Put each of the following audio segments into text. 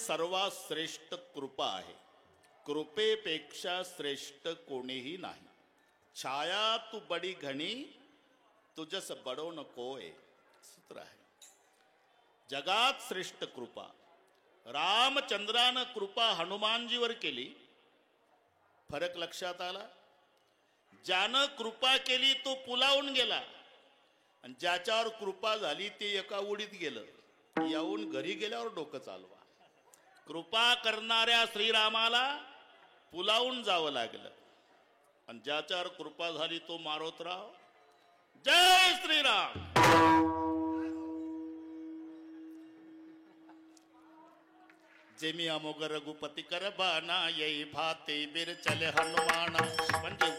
सर्वात श्रेष्ठ कृपा आहे. कृपेपेक्षा श्रेष्ठ कोणीही नाही. छाया तू बडी घणी तुझस बडो नकोय सूत्र आहे. जगात श्रेष्ठ कृपा रामचंद्रानं कृपा हनुमानजीवर केली. फरक लक्षात आला. ज्यानं कृपा केली तो पुलावून गेला आणि ज्याच्यावर कृपा झाली ते एका उडीत गेलं. येऊन घरी गेल्यावर डोकं चालवा. कृपा करणाऱ्या श्रीरामाला पुलावून जावं लागलं आणि ज्याच्यावर कृपा झाली तो मारोतराव. जय श्रीराम. जेमी अमोघ रघुपती कर बाणा येई भाते बीर चले हनुमाना. म्हणजे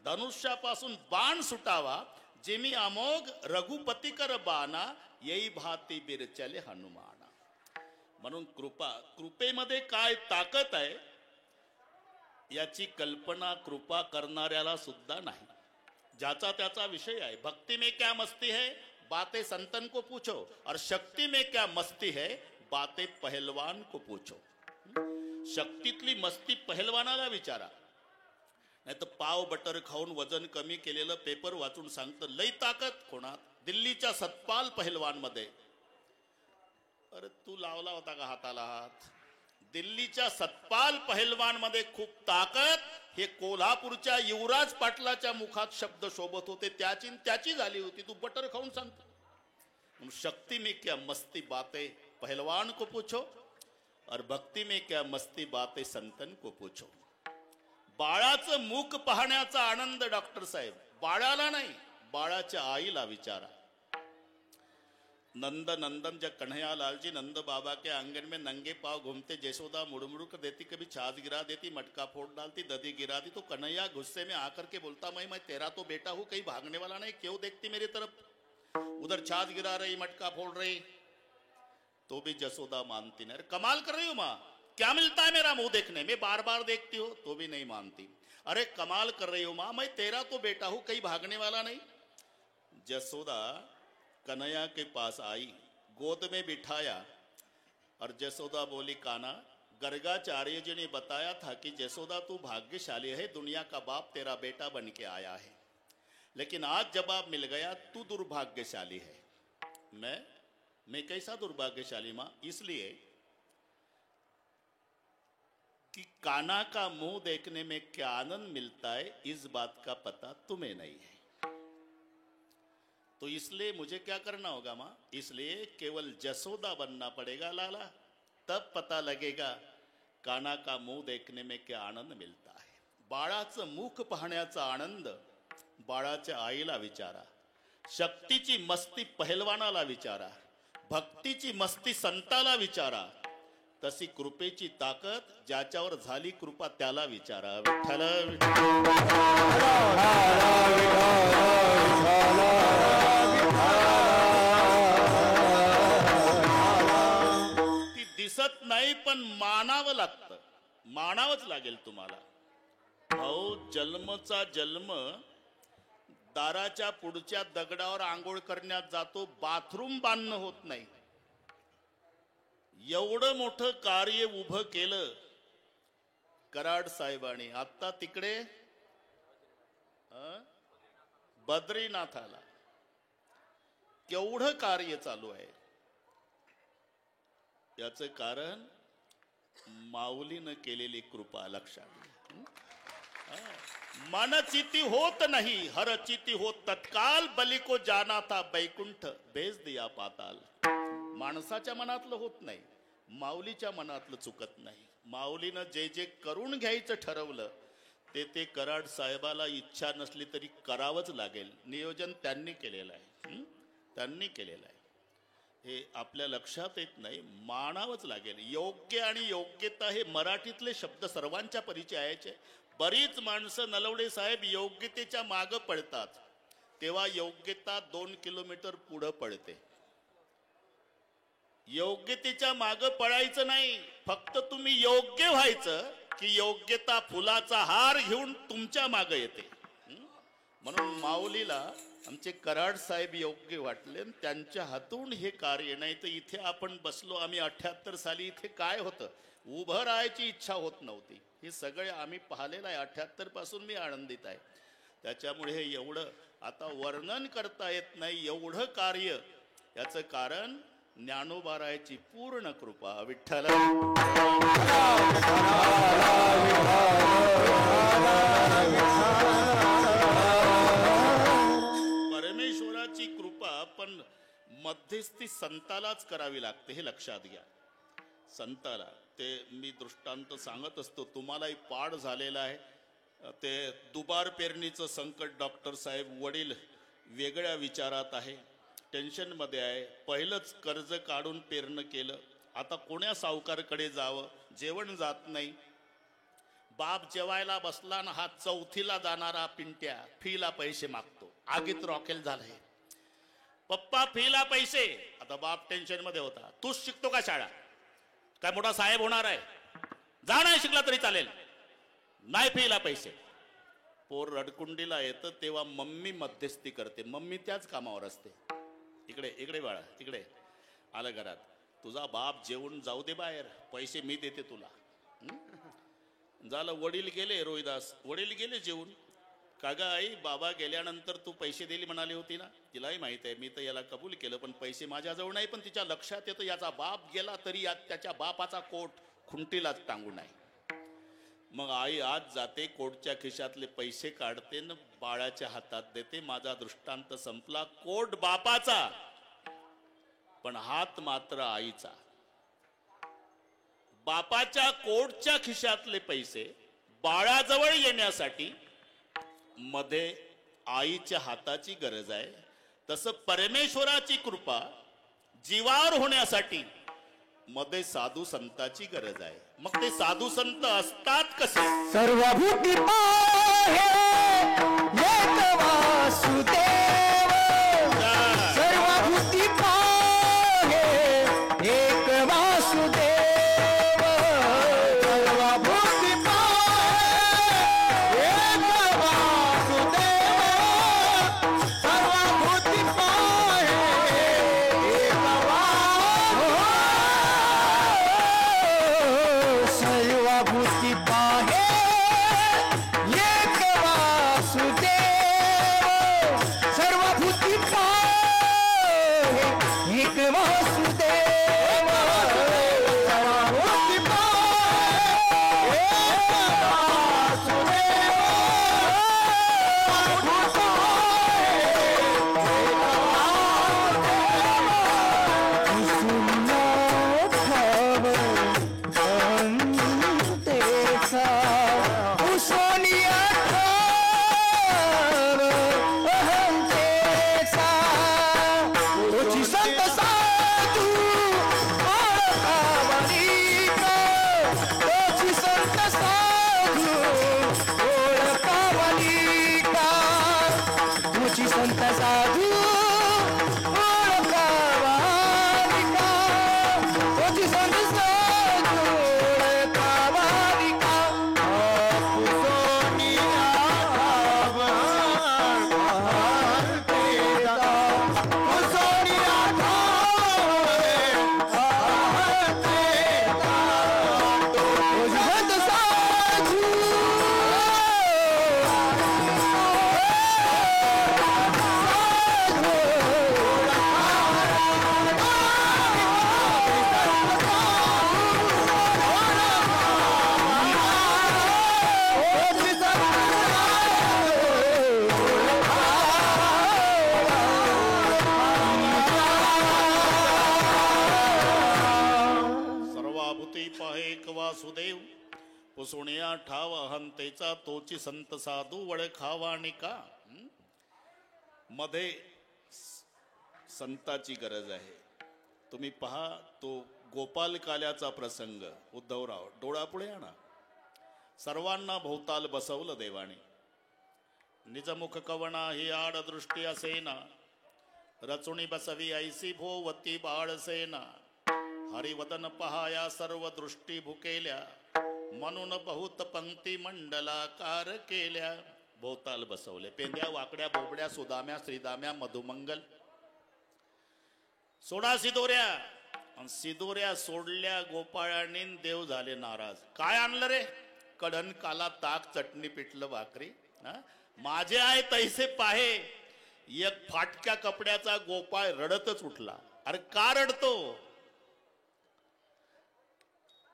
धनुष्यापासून बाण सुटावा. जेमी अमोघ रघुपती कर बाणा येई भाते बीर चले हनुमाना. म्हणून कृपेमध्ये काय ताकद आहे याची कल्पना कृपा करणाऱ्याला सुद्धा नाही. ज्याचा त्याचा विषय आहे. भक्ति में क्या मस्ती है बातें संतन को पूछो और शक्ति में क्या मस्ती है बातें पहलवान को पूछो. शक्तीतली मस्ती पहलवानाला विचारा. नाही तर पाव बटर खाऊन वजन कमी केलेलं पेपर वाचून सांगतं लई ताकद कोणात. दिल्लीच्या सतपाल पहलवान मध्ये. अरे तू लावला होता का हाताला हात. दिल्लीच्या सतपाल पहलवान मध्ये खूप ताकद. हे कोल्हापूरच्या युवराज पाटलाच्या मुखात शब्द शोभत होते त्याची झाली होती. तू बटर खाऊन सांगतो. शक्ति में क्या मस्ती बातें पहलवान को पूछो और भक्ति में क्या मस्ती बातें संतन को पूछो. बाळाचं मुख पाहण्याचा आनंद डॉक्टर साहेब बाळाला नाही बाळाच्या आईला विचारा. नंद नंदन जब कन्हैया लाल जी नंद बाबा के आंगन में नंगे पाव घूमते. जयशोदा मुड़मुड़ कर देती, कभी छाछ गिरा देती, मटका फोड़ डालती, दधी गिरा दी. तो कन्हैया गुस्से में आकर के बोलता मैं तेरा तो बेटा हूं कहीं भागने वाला नहीं. क्यों देखती मेरी तरफ. उधर छाछ गिरा रही मटका फोड़ रही. तो भी जसोदा मानती नहीं. कमाल कर रही हो माँ क्या मिलता है मेरा मुंह देखने में. बार बार देखती हो तो भी नहीं मानती. अरे कमाल कर रही हो माँ मैं तेरा तो बेटा हूं कहीं भागने वाला नहीं. जसोदा कन्हैया के पास आई, गोद में बिठाया और जसोदा बोली काना गर्गाचार्य जी ने बताया था कि जसोदा तू भाग्यशाली है. दुनिया का बाप तेरा बेटा बन के आया है. लेकिन आज जवाब मिल गया तू दुर्भाग्यशाली है. मैं कैसा दुर्भाग्यशाली मां. इसलिए कि काना का मुंह देखने में क्या आनंद मिलता है इस बात का पता तुम्हें नहीं है. तो इसलिए मुझे क्या करना होगा मां. इसलिए केवल जसोदा बनना पड़ेगा लाला. तब पता लगेगा काना का मुंह देखने में क्या आनंद मिलता है. बाळाचं मुख पाहण्याचा आनंद बाळाच्या आईला विचारा. शक्तीची मस्ती पहलवानाला विचारा. भक्तीची मस्ती संताला विचारा. तशी कृपेची ताकद ज्याच्यावर झाली कृपा त्याला विचारा. विठ्ठल ती दिसत नाही पण मानावं लागतं. मानावंच लागेल तुम्हाला. भाऊ जन्मचा जन्म दाराच्या पुढच्या दगडावर आंघोळ करण्यात जातो. बाथरूम बांधणं होत नाही. एवढं मोठं कार्य उभं केलं कराड साहेबांनी. आता तिकडे बद्रीनाथाला केवढं कार्य चालू आहे. याचं कारण माऊलीनं केलेली कृपा. लक्षात मन चिति होत नहीं हर चिति हो तत्काल. बलि को जाना था बैकुंठ भेज दिया पाताल. माणसाच्या मनातलं होत नाही माऊलीच्या मनातलं चुकत नाही. माऊलीनं जे जे करून घ्यायचं ठरवलं ते कराड साहेबाला इच्छा नसली तरी करावंच लागेल. नियोजन त्यांनी केलेलं आहे. त्यांनी केलेलं आहे. हे आपल्या लक्षात येत नाही. मानावंच लागेल. योग्य आणि योग्यता हे मराठीतले शब्द सर्वांच्या परिचयाचे. बरीच माणसं नलवडे साहेब योग्यतेच्या मागं पडतात तेव्हा योग्यता 2 किलोमीटर पुढे पडते. योग्यतेच्या मागं पडायचं नाही. फक्त तुम्ही योग्य व्हायचं की योग्यता फुलाचा हार घेऊन तुमच्या मागे येते. म्हणून माऊलीला आमचे कराड साहेब योग्य वाटले आणि त्यांच्या हातून हे कार्य. नाही तर इथे आपण बसलो आम्ही 78 साली, इथे काय होतं, उभं राहायची इच्छा होत नव्हती. हे सगळे आम्ही पाहिलेलं आहे. 78 पासून मी आनंदित आहे. त्याच्यामुळे हे एवढं आता वर्णन करता येत नाही एवढं कार्य. याचं कारण ज्ञानोबारायाची पूर्ण कृपा. विठ्ठल परमेश्वराची कृपा पण मध्यस्थी संतालाच करावी लागते, हे लक्षात घ्या. संताला ते मी दृष्टांत सांगत असतो, तुम्हालाही पाठ झालेला आहे. ते दुबार पेरणीचं संकट. डॉक्टर साहेब वडील वेगळ्या विचारात आहे, टेन्शनमध्ये आहे. पहिलंच कर्ज काढून पेरणं केलं. आता कोण्या सावकारकडे जावं, जेवण जात नाही. बाप जेवायला बसला ना, हा चौथीला जाणारा पिंट्या फीला पैसे मागतो. आगीत रॉकेल झालंय. पप्पा फीला पैसे. आता बाप टेन्शन मध्ये होता. तूच शिकतो का शाळा, काय मोठा साहेब होणार आहे, जा, नाही शिकला तरी चालेल, नाही फीला पैसे. पोर रडकुंडीला येतं तेव्हा मम्मी मध्यस्थी करते. मम्मी त्याच कामावर असते. इकडे इकडे बाळा, इकडे आलं घरात, तुझा बाप जेवून जाऊ दे बाहेर, पैसे मी देते तुला. झालं. वडील गेले, रोहिदास वडील गेले जेवून. का ग आई, बाबा गेल्यानंतर तू पैसे दिली म्हणाली होती ना. तिलाही माहित आहे मी तर याला कबूल केलं, पण पैसे माझ्याजवळ नाही. पण तिच्या लक्षात येतं याचा बाप गेला तरी यात त्याच्या बापाचा कोट खुंटीलाच टांगू नाही. मग आई आज जाते, कोटच्या खिशातले पैसे काढते न बाळाच्या हातात देते. माझा दृष्टांत संपला. कोट बापाचा पण हात मात्र आईचा. बापाच्या कोटच्या खिशातले पैसे बाळाजवळ येण्यासाठी मध्ये आईच्या हाताची गरज आहे. तसं परमेश्वराची कृपा जीवावर होण्यासाठी मध्ये साधू संताची गरज आहे. मग ते साधू संत असतात कसे? सर्वभूती पाहे एक वासुदेव, सर्वभूती पाहे एक वासुदेव, सर्वभूती पाहे एक वासुदेव, सर्वभूती पाहे एक सर्वभूती पाहे एक वासुदेव, सर्वभूती पाहे एक वासुदेव, सर्वभूती पाहे संत साधू ओळखावानिका, तोची संत साधू ओळखावानिका, पुसोनिया भारतेचा, पुसोनिया भारतेचा, तोची संत साधू वासुदेव, पुसुण्या ठाव हंतेचा, तोची संत साधू वळखावानिका. मध्ये संताची गरज आहे. तुम्ही पहा तो गोपाल काल्याचा प्रसंग. उद्धवराव डोळापुढे आणा. सर्वांना भोवताल बसवलं देवाने. निजमुख कवणा ही आड दृष्टी असेना, रचुणी बसवी ऐसी भोवती बाळसेना. हरिवदन पहाया सर्व दृष्टी भुकेल्या, म्हणून बहुत पंक्ती मंडलाकार केल्या. भोवताल बसवले. पेंद्या वाकड्या बोबड्या सुदाम्या श्रीदाम्या मधुमंगल सोडा सिदोऱ्या. आणि सिदोऱ्या सोडल्या गोपाळाने देव झाले नाराज. काय आणलं रे? कडन काला ताक चटणी पिठलं भाकरी. माझे आहे तैसे पाहे. एक फाटक्या कपड्याचा गोपाळ रडतच उठला. अरे का रडतो?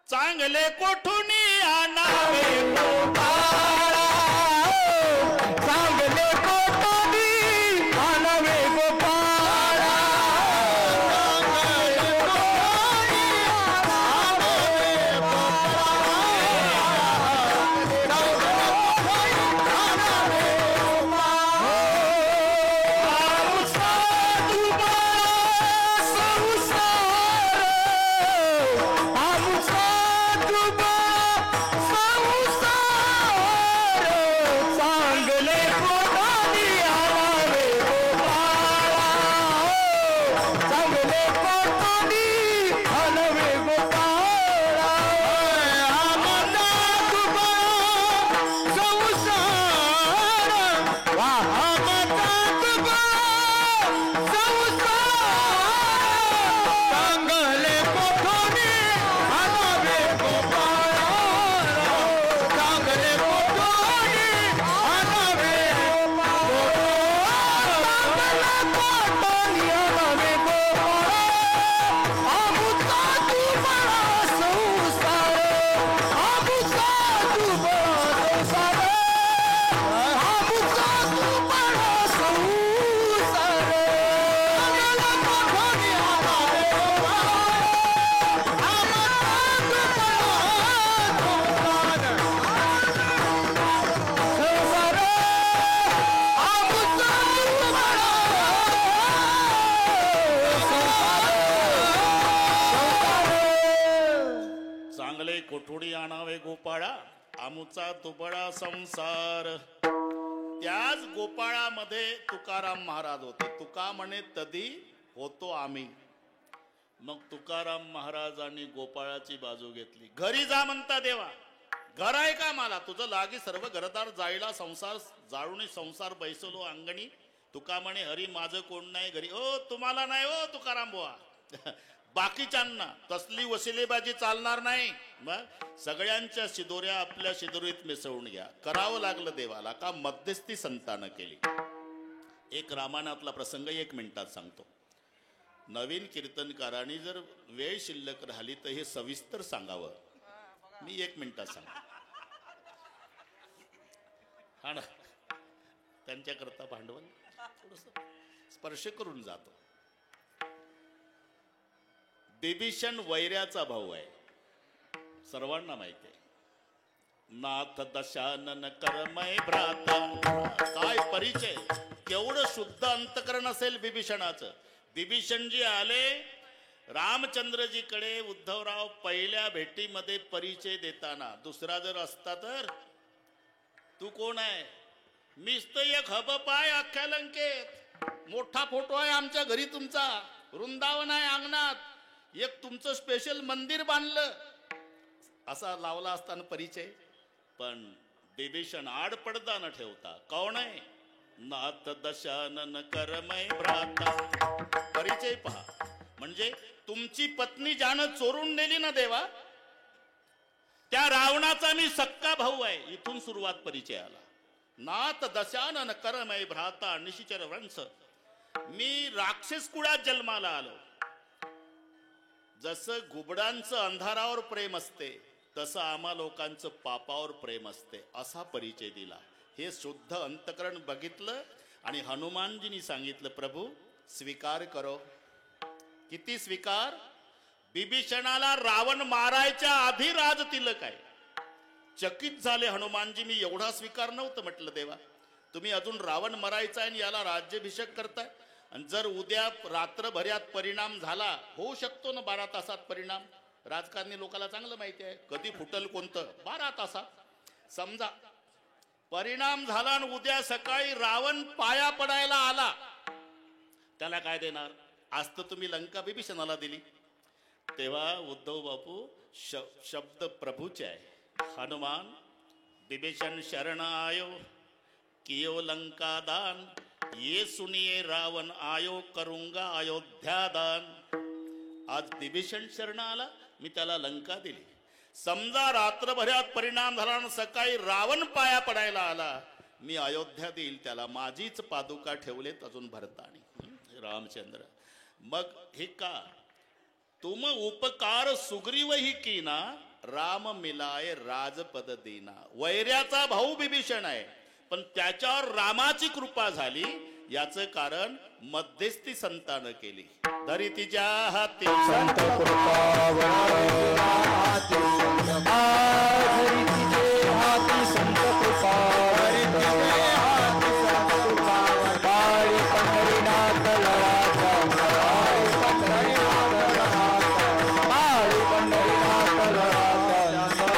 चांगले कोठुनी आणावे गोपाळा, चांगले कोठुनी आणावे गोपाळा, चांगले कोठुनी आणावे कोठुडी आणावे गोपाळा, आमुचा तुबडा संसार. त्याच गोपाळामध्ये तुकाराम महाराज होते. तुका म्हणे तदी होतो आम्ही. मग तुकाराम महाराजांनी गोपाळाची बाजू घेतली. घरी जा म्हणता देवा. घर आहे का मला? तुझं लागी सर्व घरदार जायला संसार जाळून संसार बैसलो अंगणी. तुका म्हणे हरी माझं कोण नाही घरी. ओ तुम्हाला नाही ओ तुकाराम बुवा. बाकीच्यांना तसली वसिलेबाजी चालणार नाही. मग सगळ्यांच्या शिदोऱ्या आपल्या शिदोरीत मिसळून घ्या. करावं लागलं देवाला. का मध्यस्थी संतानं केली. एक रामायणातला प्रसंग 1 मिनिटात सांगतो. नवीन कीर्तनकारांनी जर वेळ शिल्लक राहिली तर हे सविस्तर सांगावं. मी 1 मिनिटात सांगतो. हा ना, त्यांच्याकरता भांडवल थोडस स्पर्श करून जातो. बिभीषण वैऱ्याचा भाऊ आहे, सर्वांना माहिती आहे. नाथ दशानन करमय भ्राता. काय परिचय, केवढं शुद्ध अंतकरण असेल बिभीषणाचं. बिभीषणजी आले रामचंद्रजीकडे. उद्धवराव पहिल्या भेटीमध्ये परिचय देताना दुसरा जर असता तर, तू कोण आहे? मीच तर एक हबप आहे अख्ख्या लंकेत. मोठा फोटो आहे आमच्या घरी तुमचा. वृंदावन आहे अंगणात. एक तुमचं स्पेशल मंदिर बांधलं. असा लावला असताना परिचय. पण बिभीषण आड पडदा न ठेवता, कोण आहे? नाथ दशानन करमय भ्राता. परिचय पहा. म्हणजे तुमची पत्नी ज्यानं चोरून नेली ना देवा, त्या रावणाचा मी सक्का भाऊ आहे. इथून सुरुवात परिचयाला. नाथ दशानन करमय भ्राता निशिचर वंश. मी राक्षस कुळात जन्माला आलो. जसं घुबडांचं अंधारावर प्रेम असते, तसं आम्हा लोकांचं पापावर प्रेम असते. असा परिचय दिला. हे शुद्ध अंतकरण बघितलं आणि हनुमानजींनी सांगितलं, प्रभू स्वीकार करो. किती स्वीकार? बिभीषणाला रावण मारायच्या आधी राज तिलक आहे. चकित झाले हनुमानजी. मी एवढा स्वीकार नव्हतं. म्हटलं देवा, तुम्ही अजून रावण मरायचा आणि याला राज्याभिषेक करताय. आणि जर उद्या रात्रभरात परिणाम झाला, होऊ शकतो ना 12 तासात परिणाम. राजकारणी लोकांना चांगलं माहिती आहे कधी फुटल कोणतं. 12 तासात समजा परिणाम झाला आणि उद्या सकाळी रावण पाया पडायला आला, त्याला काय देणार? आज तर तुम्ही लंका बिभीषणाला दिली. तेव्हा उद्धव बापू शब्द प्रभूचे आहे. हनुमान बिभीषण शरण आयो, कियो लंका दान, ये सुनिए रावण आयो करूंगा अयोध्या दान. आज विभीषण शरण आला, मी त्याला लंका दिली. समजा रात्रभरात परिणाम झाला आणि सकाळी रावण पाया पडायला आला, मी अयोध्या देईल त्याला. माझीच पादुका ठेवलेत अजून भरतानी. रामचंद्र मग हे का? तुम उपकार सुग्रीवही कीना, राम मिलाय राजपद देना. वैऱ्याचा भाऊ विभीषण आहे, पण त्याच्यावर रामाची कृपा झाली. याचं कारण मध्यस्थी संतानं केली. धरितीच्या हाती संत कृपावरा हाती संत कृपा काळी पंढरीनाथ लळाचा काळी पंढरीनाथ लळाचा.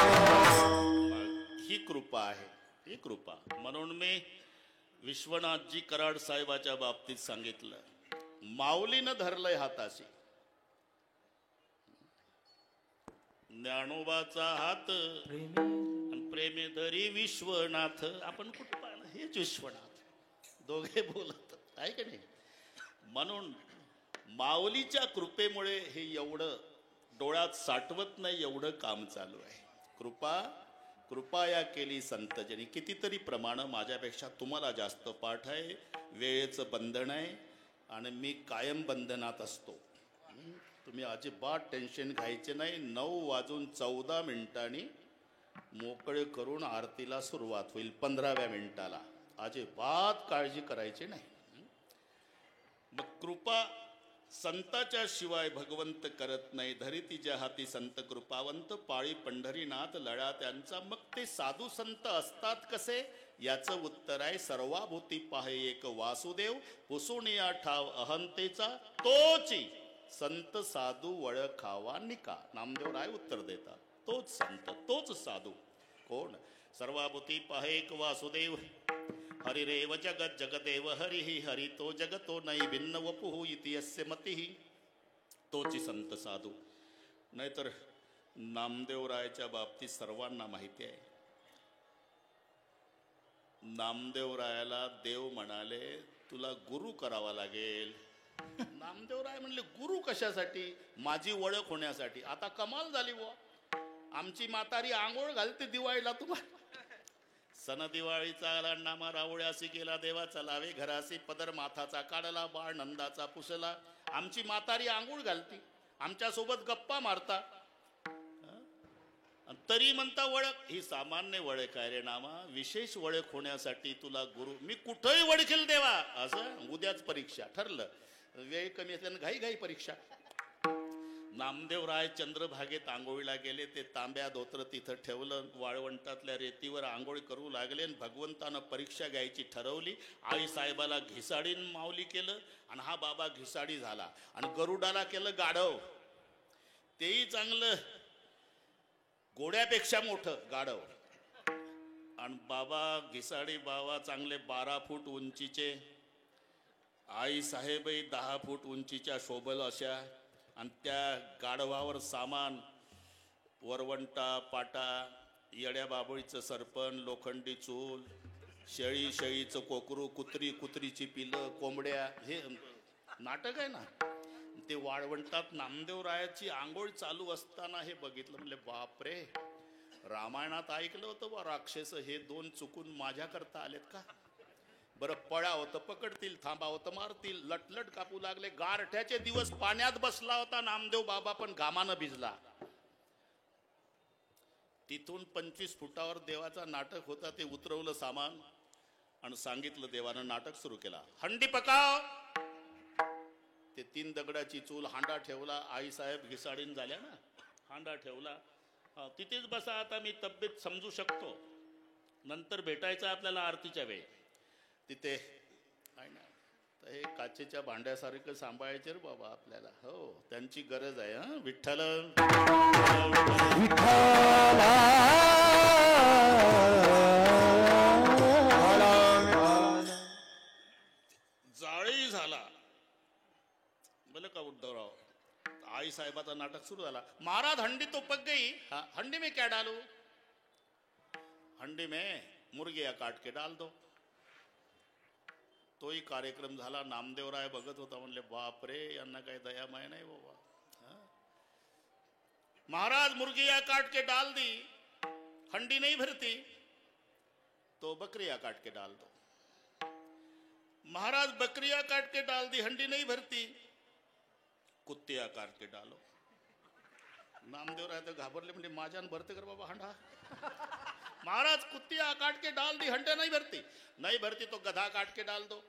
ही कृपा आहे, ही कृपा. म्हणून मी विश्वनाथजी कराड साहेबाच्या बाबतीत सांगितलं, माऊलीनं धरलंय हाताशी. ज्ञानोबाचा हात आणि प्रेमे धरी विश्वनाथ. आपण कुठं पाहिलं? हेच विश्वनाथ, दोघे बोलत आहे का नाही? म्हणून माऊलीच्या कृपेमुळे हे एवढं डोळ्यात साठवत नाही, एवढं काम चालू आहे. कृपाया केली संतजनी. कितीतरी प्रमाणं माझ्यापेक्षा तुम्हाला जास्त पाठ आहे. वेळेचं बंधन आहे आणि मी कायम बंधनात असतो. तुम्ही अजिबात टेन्शन घ्यायचे नाही. 9:14 मोकळे करून आरतीला सुरुवात होईल 15व्या मिनिटाला. अजिबात काळजी करायची नाही. मग कृपा संताच्या शिवाय भगवंत करत नाही. धरितीच्या हाती संत कृपावंत, पाळी पंढरीनाथ लळा त्यांचा. मग ते साधू संत असतात कसे? याचं उत्तर आहे सर्वाभूती पाहे एक वासुदेव, पुसुनिया ठाव अहंतेचा, तोची संत साधू वळखावा निका. नामदेव राय उत्तर देतात, तोच संत, तोच साधू. कोण? सर्वाभूती पाहे एक वासुदेव, हरिरेव जगत जगदेव हरिहि, हरि तो जगतो नाही भिन्न वपुः इति यस्य मतिः. तोची संत साधू. नाहीतर नामदेवरायाच्या बाबतीत सर्वांना माहिती आहे. नामदेवरायाला देव म्हणाले तुला गुरु करावा लागेल. नामदेवराय म्हणले गुरु कशासाठी? माझी ओळख होण्यासाठी. आता कमाल झाली बुवा, आमची म्हातारी आंघोळ घालते दिवाळीला. तुम्हाला सन दिवाळीचा आला नामा रावळ्यासी केला देवाचा लावे घरासी, पदर माथाचा काढला बाळ नंदाचा पुसला. आमची म्हातारी आंघोळ घालती, आमच्या सोबत गप्पा मारता, तरी म्हणता ओळख. ही सामान्य ओळख आहे रे नामा. विशेष ओळख होण्यासाठी तुला गुरु मी कुठंही ओळखेल देवा. असं उद्याच परीक्षा ठरलं, वेळ कमी असल्यानं घाई घाई परीक्षा. नामदेवराय चंद्रभागेत आंघोळीला गेले. ते तांब्या धोत्र तिथं ठेवलं, वाळवंटातल्या रेतीवर आंघोळ करू लागले. भगवंतानं परीक्षा घ्यायची ठरवली. आई साहेबाला घिसाडीन माऊली केलं आणि हा बाबा घिसाडी झाला. आणि गरुडाला केलं गाढव. तेही चांगलं, घोड्यापेक्षा मोठं गाढव. आणि बाबा घिसाडी बाबा चांगले 12 फूट उंचीचे, आई साहेबही 10 फूट उंचीच्या शोभल अशा. आणि त्या गाढवावर सामान, वरवंटा पाटा, येड्या बाबळीचं सरपण, लोखंडी चूल, शेळीचं कोकरू, कुत्रीची पिलं, कोंबड्या. हे नाटक आहे ना. ते वाळवंटात नामदेवरायाची आंघोळ चालू असताना हे बघितलं. म्हणले बापरे, रामायणात ऐकलं होतं बा राक्षस हे 2 चुकून माझ्याकरता आलेत का? बरं पळावं तर पकडतील, थांबावं तर मारतील. लटलट कापू लागले. गारठ्याचे दिवस पाण्यात बसला होता नामदेव बाबा, पण घामानं भिजला. तिथून 25 फुटावर देवाचा नाटक होता. ते उतरवलं सामान आणि सांगितलं देवानं. नाटक सुरू केला. हंडी पकाव. ते 3 दगडाची चूल, हांडा ठेवला. आई साहेब घिसाडीन झाल्या ना, हांडा ठेवला. तिथेच बसा, आता मी तब्येत समजू शकतो, नंतर भेटायचं आपल्याला आरतीच्या वेळी. तिथे आहे ना, तर हे काचेच्या भांड्यासारखं सांभाळायचे रे बाबा आपल्याला. हो, त्यांची गरज आहे. हा विठ्ठल जाळी झाला बोले का उद्धवराव. आई साहेबाचा नाटक सुरू झाला. महाराज हंडी तो पक गई. हाँ, हंडी में क्या डालू? हंडी में मुर्गिया काट के डाल दो. तोही कार्यक्रम झाला. नामदेवराय बघत होता, म्हणले बापरे यांना काही दयामाय नाही बाबा. महाराज मुर्गिया काट के डाल दी, हंडी नहीं भरती तो बकरियां काट के डाल दो. महाराज बकरियां काट के डाल दी, हंडी नहीं भरती, कुत्तिया काट के डालो. नामदेवराय तर घाबरले, म्हणजे माझ्यान भरते कर बाबा हंडा. महाराज कुत्तिया काट के डाल दी, हंडे नहीं भरती. नहीं भरती तो गधा काट के डाल दो.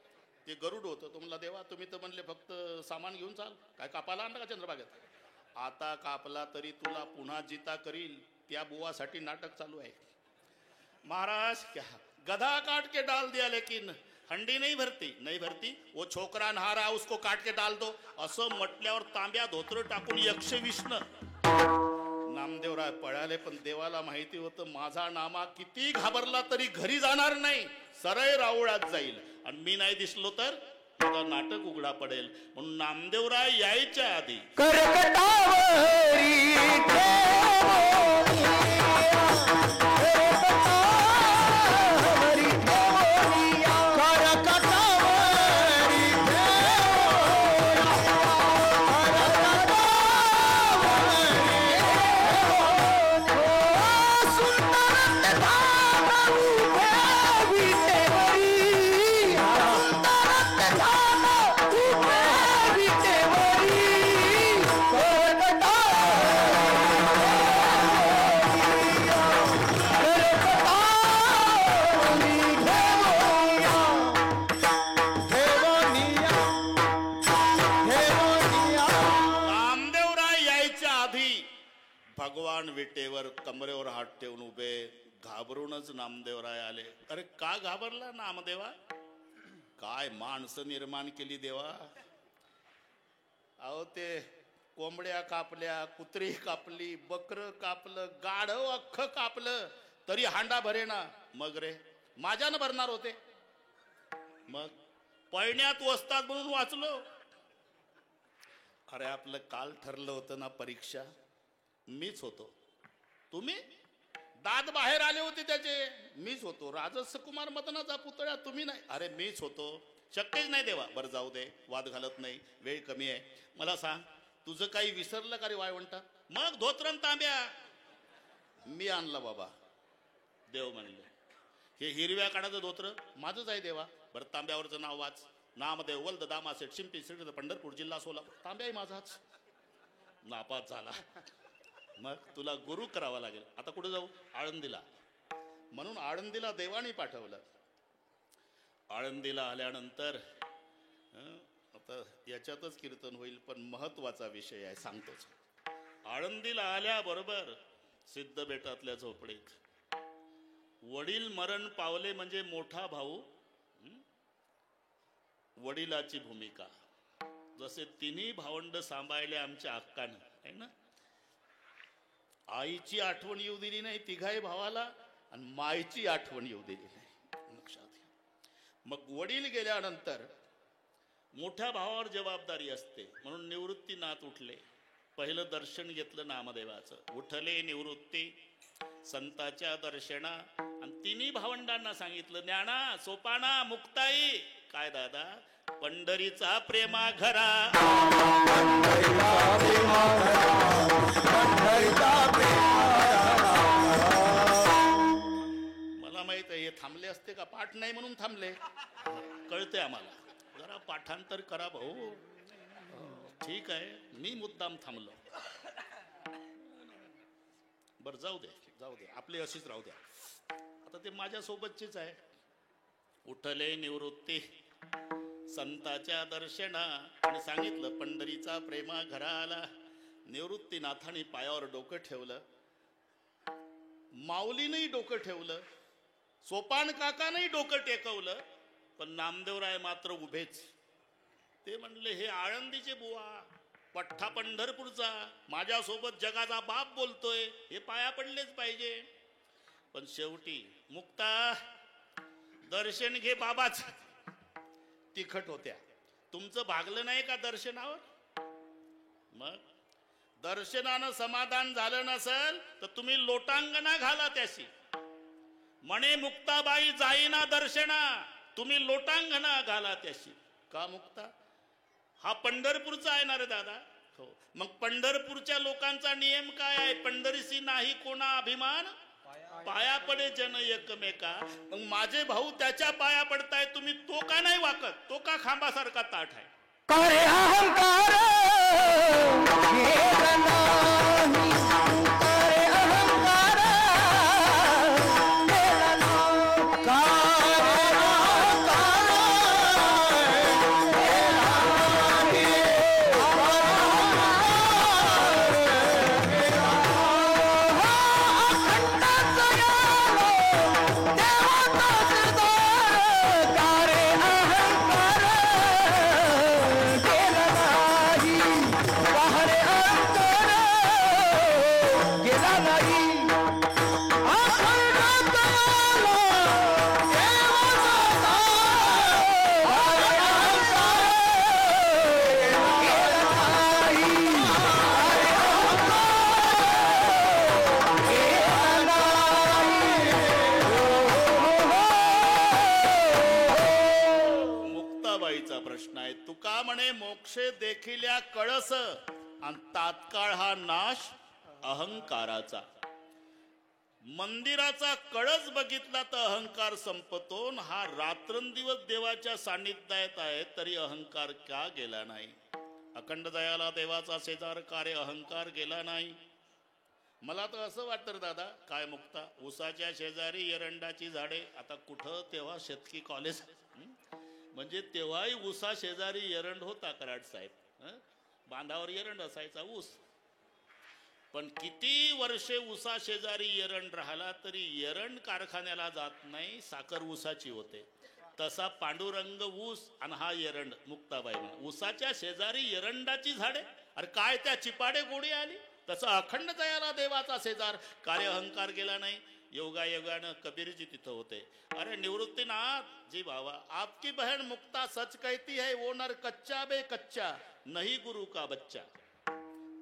ते गरुड होतं. तो म्हणला देवा तुम्ही तर म्हणले फक्त सामान घेऊन चाल, काय कापाला आणला का चंद्रभागेत? आता कापला तरी तुला पुन्हा जिता करील, त्या बुवासाठी नाटक चालू आहे. महाराज क्या गधा काट के डाल दिया लेकिन हंडी नहीं भरती. नहीं भरती वो छोकरा नहा रहा उसको काट के डाल दो. असं म्हटल्यावर तांब्या धोत्र टाकून 120 नामदेवराय पळाले. पण देवाला माहिती होतं माझा नामा किती घाबरला तरी घरी जाणार नाही, सरळ राऊळात जाईल. आणि मी नाही दिसलो तर माझा नाटक उघडा पडेल. म्हणून नामदेवराय यायच्या आधी भगवान विटेवर कमरेवर हात ठेवून उभे. घाबरूनच नामदेवराय आले. अरे का घाबरला नामदेवा? काय माणसं निर्माण केली देवा. अहो ते कोंबड्या कापल्या, कुत्री कापली, बकर कापलं, गाढव अख्खं कापलं तरी हांडा भरेना. मग रे माझ्यानं भरणार होते. मग पळण्यात वसतात म्हणून वाचलो. अरे आपलं काल ठरलं होतं ना परीक्षा, मीच होतो. तुम्ही दात बाहेर आले होते त्याचे, मीच होतो. राजस कुमार मदनाचा पुतळा तुम्ही नाही. अरे मीच होतो. शक्यच नाही देवा. बरं जाऊ दे, वाद घालत नाही, वेळ कमी आहे. मला सांग तुझं काही विसरलं का रे वाळवंटा? मग धोत्रम तांब्या मी आणला बाबा. देव म्हणले हे हिरव्या काढाचं धोत्र माझंच आहे देवा. बरं तांब्यावरचं नाव वाच. नामदेव वल्द दामासेठ शिंपी श्रीकृत पंढरपूर जिल्हा सोलापूर. तांब्याही माझाच. नापास झाला. मग तुला गुरु करावा लागेल. आता कुठे जाऊ? आळंदीला. म्हणून आळंदीला देवानी पाठवलं. आळंदीला आल्यानंतर आता याच्यातच कीर्तन होईल, पण महत्वाचा विषय आहे सांगतोच. आळंदीला आल्याबरोबर सिद्ध बेटातल्या झोपडीत वडील मरण पावले म्हणजे मोठा भाऊ वडिलाची भूमिका. जसे तिन्ही भावंड सांभाळले आमच्या अक्कानं आहे ना. आईची आठवण येऊ दिली नाही तिघाही भावाला, आणि माईची आठवण येऊ दिली नाही. लक्षात घ्या. मग वडील गेल्यानंतर मोठ्या भावावर जबाबदारी असते. म्हणून निवृत्तीनाथ उठले. पहिलं दर्शन घेतलं नामदेवाचं. उठले निवृत्ती संताच्या दर्शना. आणि तिन्ही भावंडांना सांगितलं ज्ञाना सोपाना मुक्ताई. काय दादा? पंढरीचा प्रेमा घरा. मला माहित आहे हे थांबले असते का? पाठ नाही म्हणून थांबले. कळते आम्हाला. जरा पाठांतर करा भाऊ. ठीक आहे, मी मुद्दाम थांबलो. बर जाऊ दे, जाऊ दे, आपली अशीच राहू द्या. आता ते माझ्या सोबतचीच आहे. उठले निवृत्ती संताच्या दर्शना. आणि सांगितलं पंढरीचा प्रेमा घरा आला. निवृत्तीनाथाने पायावर डोकं ठेवलं. माऊलीनंही डोकं ठेवलं. सोपान काकानंही डोकं टेकवलं. पण नामदेवराय मात्र उभेच. ते म्हणले हे आळंदीचे बुवा, पठ्ठा पंढरपूरचा, माझ्यासोबत जगाचा बाप बोलतोय, हे पाया पडलेच पाहिजे. पण शेवटी मुक्ता दर्शन घे बाबाच. तिखट होत्या. तुमचं भागलं नाही का दर्शनावर? मग दर्शनानं समाधान झालं नसल तर तुम्ही लोटांगणा घाला त्याशी. म्हणे मुक्ताबाई जाईना दर्शना. तुम्ही लोटांगणा घाला त्याशी. का मुक्ता? हा पंढरपूरचा आहे ना रे दादा. हो, मग पंढरपूरच्या लोकांचा नियम काय आहे? पंढरीसी नाही कोणा अभिमान, पाया पडे जन एकमेका. मग माझे भाऊ त्याच्या पाया पडताय, तुम्ही तो का नाही वाकत? तो का खांबासारखा ताठ आहे? करे अहंकार केला नाही, करे अहंकार केला नाही, करे अहंकार केला नाही, अखंड जयालो देवाचा सिरदार, करे अहंकार केला नाही, वाहरे अंतर गेला नाही, अखंड दयालो देवाचा वाहरे अंतर गेला नाही, गेला नाही. मुक्ताबाईचा प्रश्न आहे. तुका म्हणे मोक्षे देखील कळस आणि तात्काळ हा नाश अहंकाराचा. मंदिराचा कळस बघितला तर अहंकार संपतो. हा रात्रंदिवस देवाच्या सान्निध्यात आहे तरी अहंकार का गेला नाही? अखंड दयाला देवाचा शेजार कार्य अहंकार गेला नाही. मला तर असं वाटतं दादा, काय मुक्ता, उसाच्या शेजारी एरंडाची झाडे. आता कुठं तेव्हा शेतकी कॉलेज, म्हणजे तेव्हाही ऊसा शेजारी एरंड होता कराड साहेब. बांधावर एरंड असायचा ऊस. पण किती वर्षे ऊसा शेजारी एरंड राहिला तरी एरंड कारखान्याला जात नाही, साखर ऊसाची होते. तसा पांडुरंग ऊस आणि हा एरंड. मुक्ताबाई म्हणे ऊसाच्या शेजारी एरंडाची झाडे. अरे काय त्या चिपाडे गोडी आली. तसं अखंड दयाला देवाचा शेजार कार्य अहंकार गेला नाही. योगायोगानं कबीरजी तिथं होते. अरे निवृत्तीनाथ जी बाबा, आपकी बहन मुक्ता सच कहती है, वो नर कच्चा बे कच्चा नहीं गुरु का बच्चा.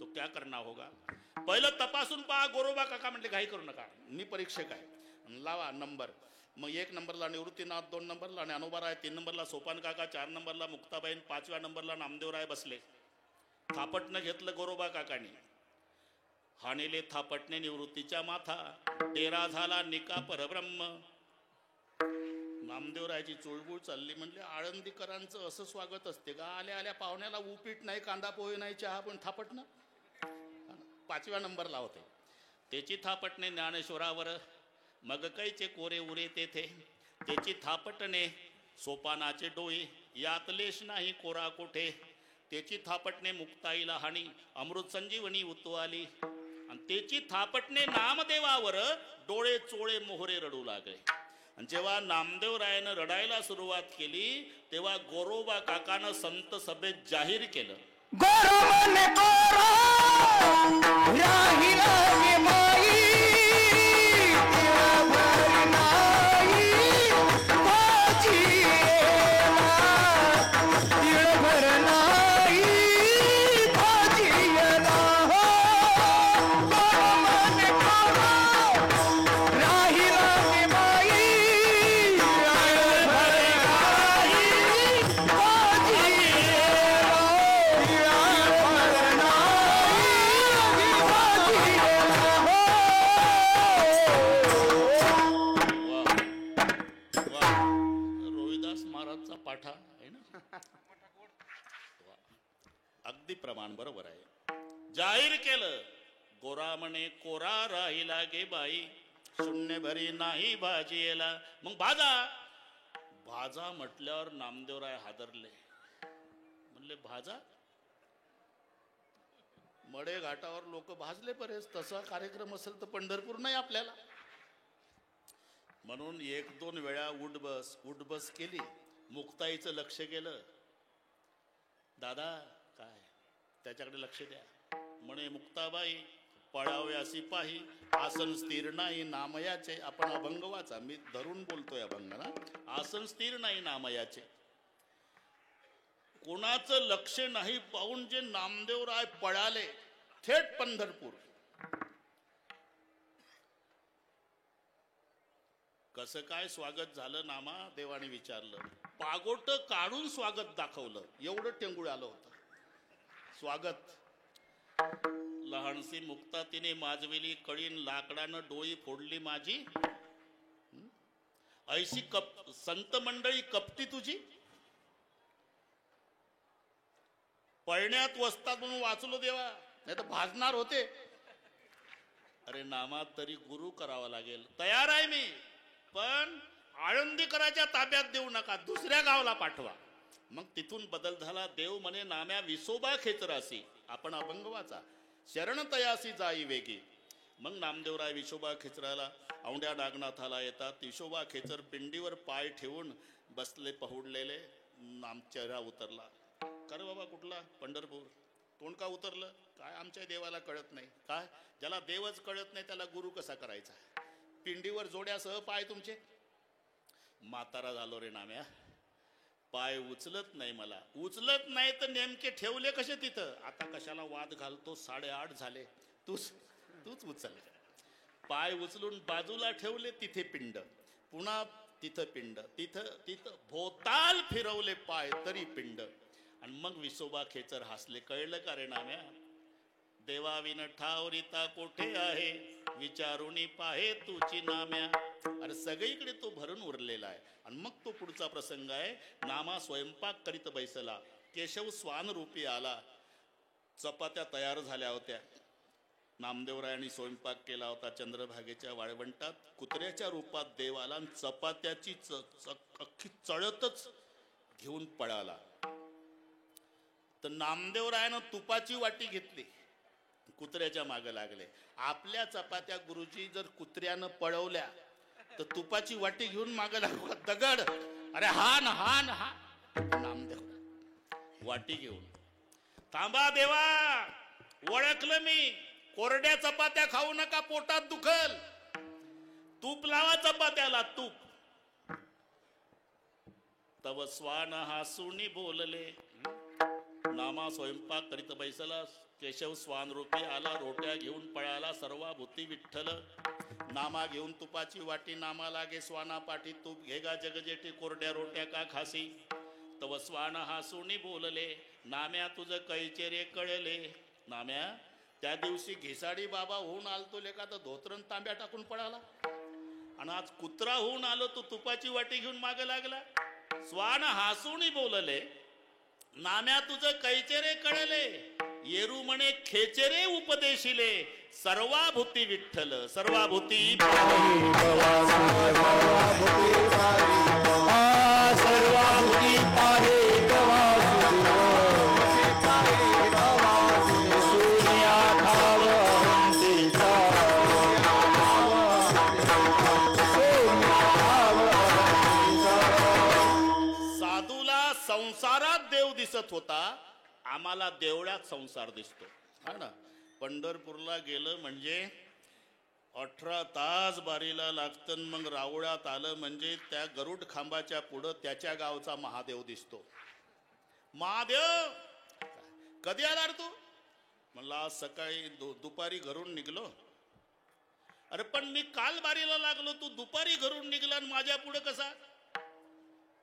तो क्या करना होगा? पहिलं तपासून पहा. गोरोबा काका म्हटले घाई करू नका, मी परीक्षक आहे, लावा नंबर. मग 1 नंबरला निवृत्तीनाथ, 2 नंबरला ज्ञानोबाराय, 3 नंबरला सोपान काका, 4 नंबरला मुक्ताबाईन, 5व्या नंबरला नामदेवराय बसले. थापटनं घेतलं गोरोबा काकानी. हाणेले थापटणे निवृत्तीच्या माथा, डेरा झाला निका परब्रह्म. नामदेवरायची चुळबुळ चालली. म्हणले आळंदीकरांचं असं स्वागत असते का? आल्या आल्या पाहुण्याला उपीट नाही, कांदा पोहे नाही, चहा पण थापटणं. 5व्या नंबरला होते. त्याची थापटणे ज्ञानेश्वरावर, मग कैचे कोरे उरे तेथे. त्याची थापटणे सोपानाचे डोळे, यात लेश नाही कोरा कोठे. त्याची थापटणे मुक्ताईला हाणी, अमृत संजीवनी उतवाली. आणि त्याची थापटणे नामदेवावर, डोळे चोळे मोहरे रडू लागले. आणि जेव्हा नामदेवरायानं रडायला सुरुवात केली तेव्हा गोरोबा काकानं संत सभेत जाहीर केलं, गोरोबाने गोरा राहिला गे माई, तिळभर नाही भाजीला, तिळभर नाही भाजीला. हो गोरोबाने गोरा राहिला गे माई, तिळभर नाही भाजीला, रोहिदास महाराजचा पाठा आहे ना. अगदी प्रमाण बरोबर आहे. जाहीर केलं, गोरा म्हणे कोरा राहिला गे बाई, शून्य भरी नाही भाजीला. मग भाजा भाजा म्हटल्यावर नामदेवराय हादरले. म्हणले भाजा? मडे घाटावर लोक भाजले परेच. तसा कार्यक्रम असेल तर पंढरपूर नाही आपल्याला. म्हणून 1-2 वेळा उठबस केली. मुक्ताईचं लक्ष गेलं. दादा काय त्याच्याकडे लक्ष द्या. म्हणे मुक्ताबाई पळाव्यासी पाही, आसन स्थिर नाही नामयाचे. आपण अभंग वाचा, मी धरून बोलतोय अभंग ना. आसन स्थिर नाही नामयाचे. कोणाचं लक्ष नाही पाहून जे नामदेवराय पळाले थेट पंढरपूर. कसं काय स्वागत झालं नामा देवाने विचारलं. पागोट काढून स्वागत दाखवलं, एवढं टेंगुळ आलं होतं. स्वागत लहानशी मुक्ता तिने माजविली कळीन, लाकडानं डोई फोडली माझी. ऐशी संत मंडळी कपटी तुझी. पळण्यात वसतात म्हणून वाचलो देवा, नाही तर भाजणार होते. अरे नामा तरी गुरु करावा लागेल. तयार आहे मी, पण आळंदीकराच्या ताब्यात देऊ नका, दुसऱ्या गावाला पाठवा. मग तिथून बदल झाला. देव म्हणे नाम्या विसोबा खेचरासी, आपण अभंग वाचा. शरण तयासी जाई वेगी. मग नामदेवराय विसोबा खेचराला औंड्या नागनाथाला येतात. विसोबा खेचर पिंडीवर पाय ठेवून बसले पहुडलेले. चेहरा उतरला. अरे बाबा कुठला? पंढरपूर. तोंड का उतरलं? काय आमच्या देवाला कळत नाही काय? ज्याला देवच कळत नाही त्याला गुरु कसा करायचा? पिंडीवर जोड्यासह पाय तुमचे. म्हातारा झालो रे नाम्या, पाय उचलत नाही मला. उचलत नाही तर नेमके ठेवले कसे तिथं? आता कशाला वाद घालतो? 8:30 झाले, तूच उचल. पाय उचलून बाजूला ठेवले, तिथे पिंड, पुन्हा तिथं पिंड, तिथं भोताल फिरवले पाय तरी पिंड. आणि मग विसोबा खेचर हसले. कळलं का रे नाम्या? देवाविन ठावरिता कोठे आहे, विचारुनी पाहे तुची नाम्या. अरे सगळीकडे तो भरून उरलेला आहे. आणि मग तो पुढचा प्रसंग आहे. नामा स्वयंपाक करीत बैसला, केशव स्वान रूपी आला. चपात्या तयार झाल्या होत्या. नामदेवरायांनी स्वयंपाक केला होता चंद्रभागेच्या वाळवंटात. कुत्र्याच्या रूपात देव आला आणि चपात्याची अख्खी चळतच घेऊन पळाला. तर नामदेवरायानं तुपाची वाटी घेतली, कुत्र्याच्या मागे लागले. आपल्या चपात्या गुरुजी जर कुत्र्यानं पळवल्या तर तुपाची वाटी घेऊन मागे लागू का? दगड. अरे हान हान हा. नामदेव वाटी घेऊन. थांबा देवा, ओळखलं मी. कोरड्या चपात्या खाऊ नका, पोटात दुखल. तूप लावा चपात्याला, तूप. तव स्वान हासुनी बोलले. नामा स्वयंपाक करीत बैसला, केशव स्वान रूपी आला. रोट्या घेऊन पळाला, सर्वाभूती विठ्ठल. नामा घेऊन तुपाची वाटी, नामा लागे स्वाना पाठी. तूप घेगा जगजेठी, कोरड्या रोट्या का खासी. तव स्वान हासुनी बोलले. नाम्या तुझं कैचे रे कळले. नाम्या त्या दिवशी घिसाडी बाबा होऊन आलतो लेका, तर धोतरण तांब्या टाकून पळाला. आणि आज कुत्रा होऊन आलो, तो तुपाची वाटी घेऊन मागे लागला. स्वान हासुनी बोलले. नाम्या तुझं कैचे रे कळले. येरू म्हणे खेचे रे उपदेशिले. सर्वाभूती विठ्ठल, सर्वाभूती सर्वाभूती पाहे संसारात देव दिसत होता, आम्हाला देवळात संसार दिसतो. हा ना. पंढरपूरला गेलं म्हणजे 18 तास बारीला लागतं. मग रावळात आलं म्हणजे त्या गरुड खांबाच्या पुढं त्याच्या गावचा महादेव दिसतो. महादेव कधी आला रे तू? म्हणला आज सकाळी दुपारी घरून निघलो. अरे पण मी काल बारीला लागलो, तू दुपारी घरून निघला आणि माझ्या पुढे कसा?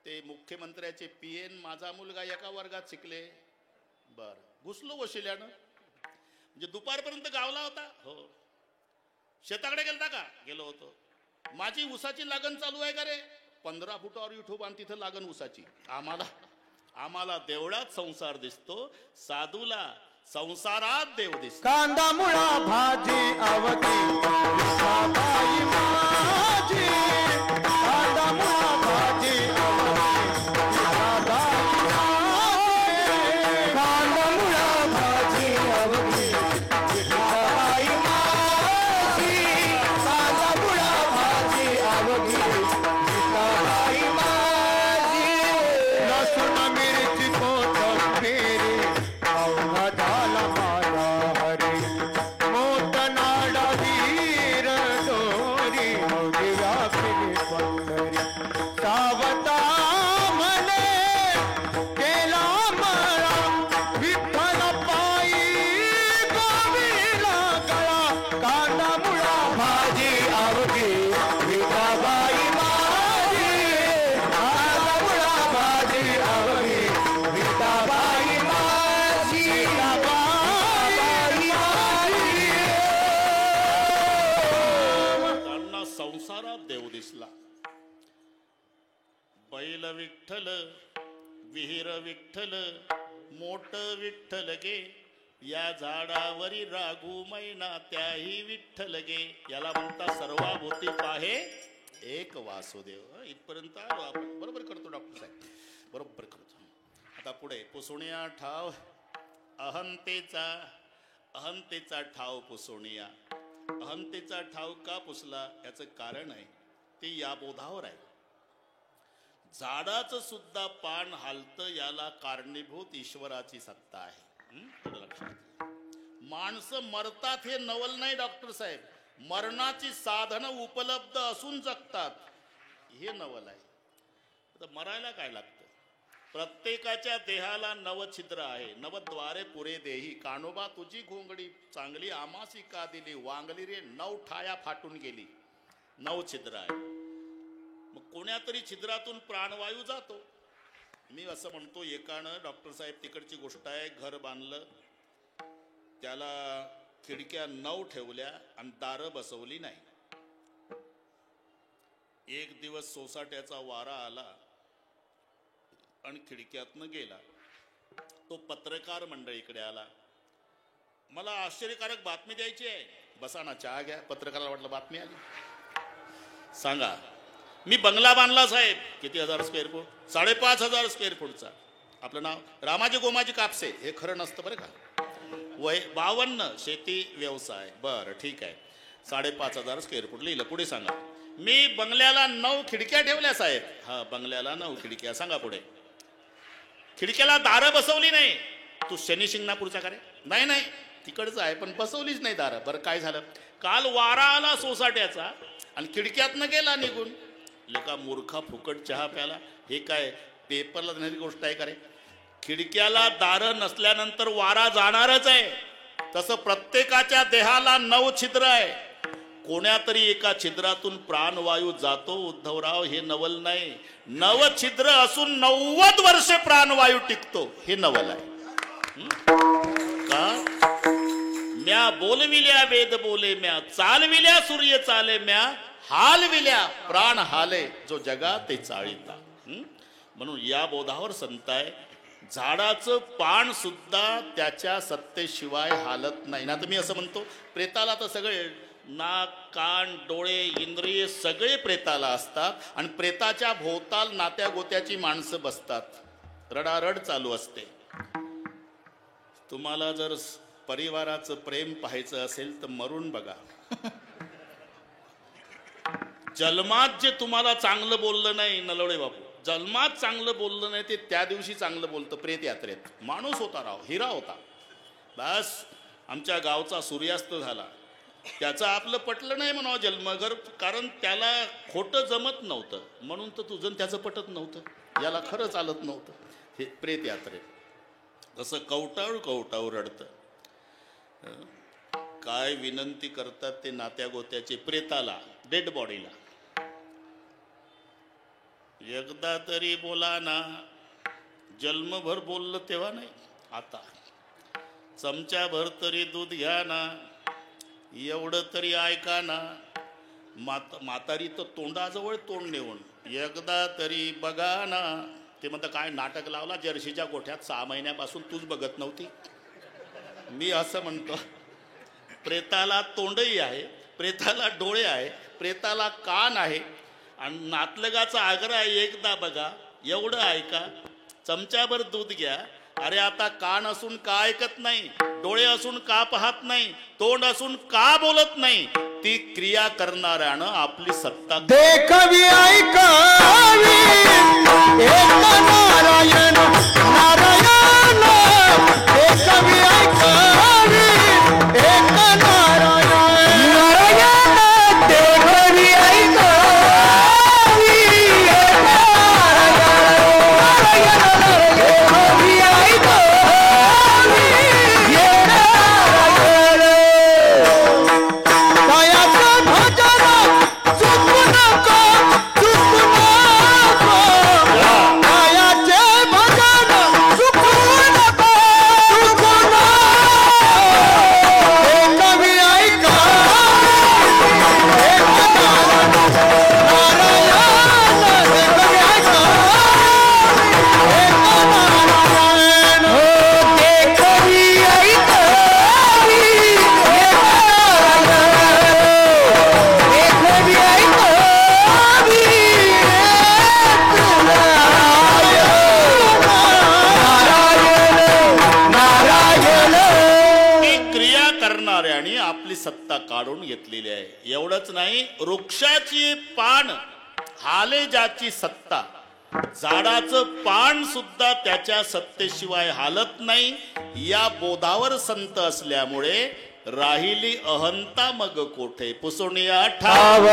ते मुख्यमंत्र्याचे पीएन माझा मुलगा एका वर्गात शिकले. बर घुसलो वशिल्यानं. म्हणजे दुपारपर्यंत गावला होता. हो. शेताकडे गेलता का? गेलो होतो. माझी उसाची लागण चालू आहे का रे? 15 फुटावर युट्यूब आणि तिथं लागण उसाची. आम्हाला देवळात संसार दिसतो, साधूला संसारात देव दिसतो. कांदा मुळा भाजी अवती विठाबाई माझी. कांदा मुळा भाजी अवती विठाबाई माझी. कांदा मुळा भाजी अवती विठाबाई माझी. कांदा मुळा भाजी अवती विठाबाई माझी. लसूण मिरची कोथिंबीर अवघा झाला माझा हरी. मोठ नाडा वीर दोरी अवघी व्यापिली पंढरी. सावता म्हणे केला मळा विठ्ठल पायी गोविला गळा. कांदा मुळा भाजी अवघी विठाबाई संसारात देव दिसला. बैल विठ्ठल, विहीर विठ्ठल, मोठ विठ्ठल गे, या झाडावरी राघू मैना त्याही विठ्ठल गे. याला म्हणता सर्वाभूती पाहे एक वासुदेव. इथपर्यंत आलो आपण. बरोबर करतो डॉक्टर साहेब, बरोबर करतो. आता पुढे पुसुनिया ठाव अहंतेचा, अहंतेचा ठाव पुसुनिया. अहंतेचा ठाव का पुसला याचं कारण आहे ते या बोधावर आहे. झाडाचं सुद्धा पान हालतं याला कारणीभूत ईश्वराची सत्ता आहे. लक्षात. माणसं मरतात हे नवल नाही डॉक्टर साहेब, मरणाची साधनं उपलब्ध असून जगतात हे नवल आहे. तर मरायला काय लागतं? प्रत्येकाच्या देहाला नवछिद्र आहे. नवद्वारे पुरे देही, कानोबा तुझी घोंगडी चांगली आमासी का दिली, वांगली रे 9 ठाया फाटून गेली. 9 छिद्र आहे. मग कोण्या तरी छिद्रातून प्राणवायू जातो. मी असं म्हणतो, एकानं डॉक्टर साहेब तिकडची गोष्ट आहे, घर बांधलं, त्याला खिडक्या 9 ठेवल्या आणि दारं बसवली नाही. एक दिवस सोसाट्याचा वारा आला आणि खिडक्यातनं गेला. तो पत्रकार मंडळीकडे आला. मला आश्चर्यकारक बातमी द्यायची आहे. बसा ना, चहा घ्या. पत्रकाराला वाटलं बातमी आली. सांगा. मी बंगला बांधला साहेब. किती हजार स्क्वेअर फूट? 5,500 स्क्वेअर फूटचा. आपलं नाव रामाजी गोमाजी कापसे. हे खरं नसतं बरं का. वय 52, शेती व्यवसाय. बरं ठीक आहे. 5,500 स्क्वेअर फूट लिहिलं. पुढे सांगा. मी बंगल्याला 9 खिडक्या ठेवल्या साहेब. हा, बंगल्याला 9 खिडक्या. सांगा पुढे. खिडक्याला दारं बसवली नाही. तू शनी शिंगणापूरचा का रे? नाही नाही, तिकडचं आहे पण बसवलीच नाही दारं. बरं काय झालं? काल वारा आला सोसाट्याचा आणि खिडक्यातनं गेला निघून. लेका मूर्खा, फुकट चहा प्याला. हे काय पेपरला देण्याची गोष्ट आहे का रे? खिडक्याला दारं नसल्यानंतर वारा जाणारच आहे. तसं प्रत्येकाच्या देहाला 9 छिद्र आहे. कोण्या तरी एका छिद्रातून प्राणवायू जातो. उद्धवराव, हे नवल नाही. 9 छिद्र असून 90 वर्षे प्राणवायू टिकतो हे नवल आहे. का? म्या बोलविल्या वेद बोले, म्या चालविल्या सूर्य चाले, म्या हालविल्या प्राण हाले, जो जगा ते चाळीता. म्हणून या बोधावर संत आहे. झाडाचं पान सुद्धा त्याच्या सत्तेशिवाय हालत नाही. ना तर मी असं म्हणतो, प्रेताला तर सगळे नाक, कान, डोळे, इंद्रिय सगळे प्रेताला असतात आणि प्रेताच्या भोवताल नात्या गोत्याची माणसं बसतात. रडारड चालू असते. तुम्हाला जर परिवाराचं प्रेम पाहायचं असेल तर मरून बघा. जन्मात जे तुम्हाला चांगलं बोललं नाही, नलवडे बापू, जन्मात चांगलं बोललं नाही ते त्या दिवशी चांगलं बोलतं प्रेत यात्रेत. माणूस होता राव, हिरा होता. बस आमच्या गावचा सूर्यास्त झाला. त्याचं आपलं पटलं नाही म्हणावं जन्मघर, कारण त्याला खोटं जमत नव्हतं. म्हणून तर तुझं त्याचं पटत नव्हतं. याला खरं चालत नव्हतं. हे प्रेत यात्रेत तसं कवटाळू कवटाळू रडतं. काय विनंती करतात ते नात्या गोत्याचे प्रेताला, डेड बॉडीला, एकदा तरी बोला ना. जन्मभर बोललं तेव्हा नाही, आता चमच्याभर तरी दूध घ्या ना, एवढं तरी ऐका ना. म्हातारी तर तोंडाजवळ तोंड नेऊन एकदा तरी बघा ना. ते म्हणतं काय नाटक लावला जर्शीच्या गोठ्यात 6 महिन्यापासून तूच बघत नव्हती. मी असं म्हणतो, प्रेताला तोंडही आहे, प्रेताला डोळे आहे, प्रेताला कान आहे आणि नातलगाचा आग्रह आहे, एकदा बघा, एवढं ऐका, चमच्याभर दूध घ्या. अरे आता कान असून का ऐकत नाही, डोळे असून का पाहत नाही, तोंड असून का बोलत नाही? ती क्रिया करणाऱ्यानं आपली सत्ता देखवी ऐकावी एक नारायण नारायण. देखवी ऐकावी एक नारायण नारायण. देखवी ऐकावी एक नारायण नारायण. देखवी ऐकावी एक नारायण. दयाचं भजन चुकू नको, चुकू नको. दयाचे भजन चुकू नको, चुकू नको. एवढंच नाही, वृक्षाची पान हाले ज्याची सत्ता, झाडाचं पान सुद्धा त्याच्या सत्तेशिवाय हालत नाही. या बोधावर संत असल्यामुळे राहिली अहंता मग कोठे, पुसुनिया ठाव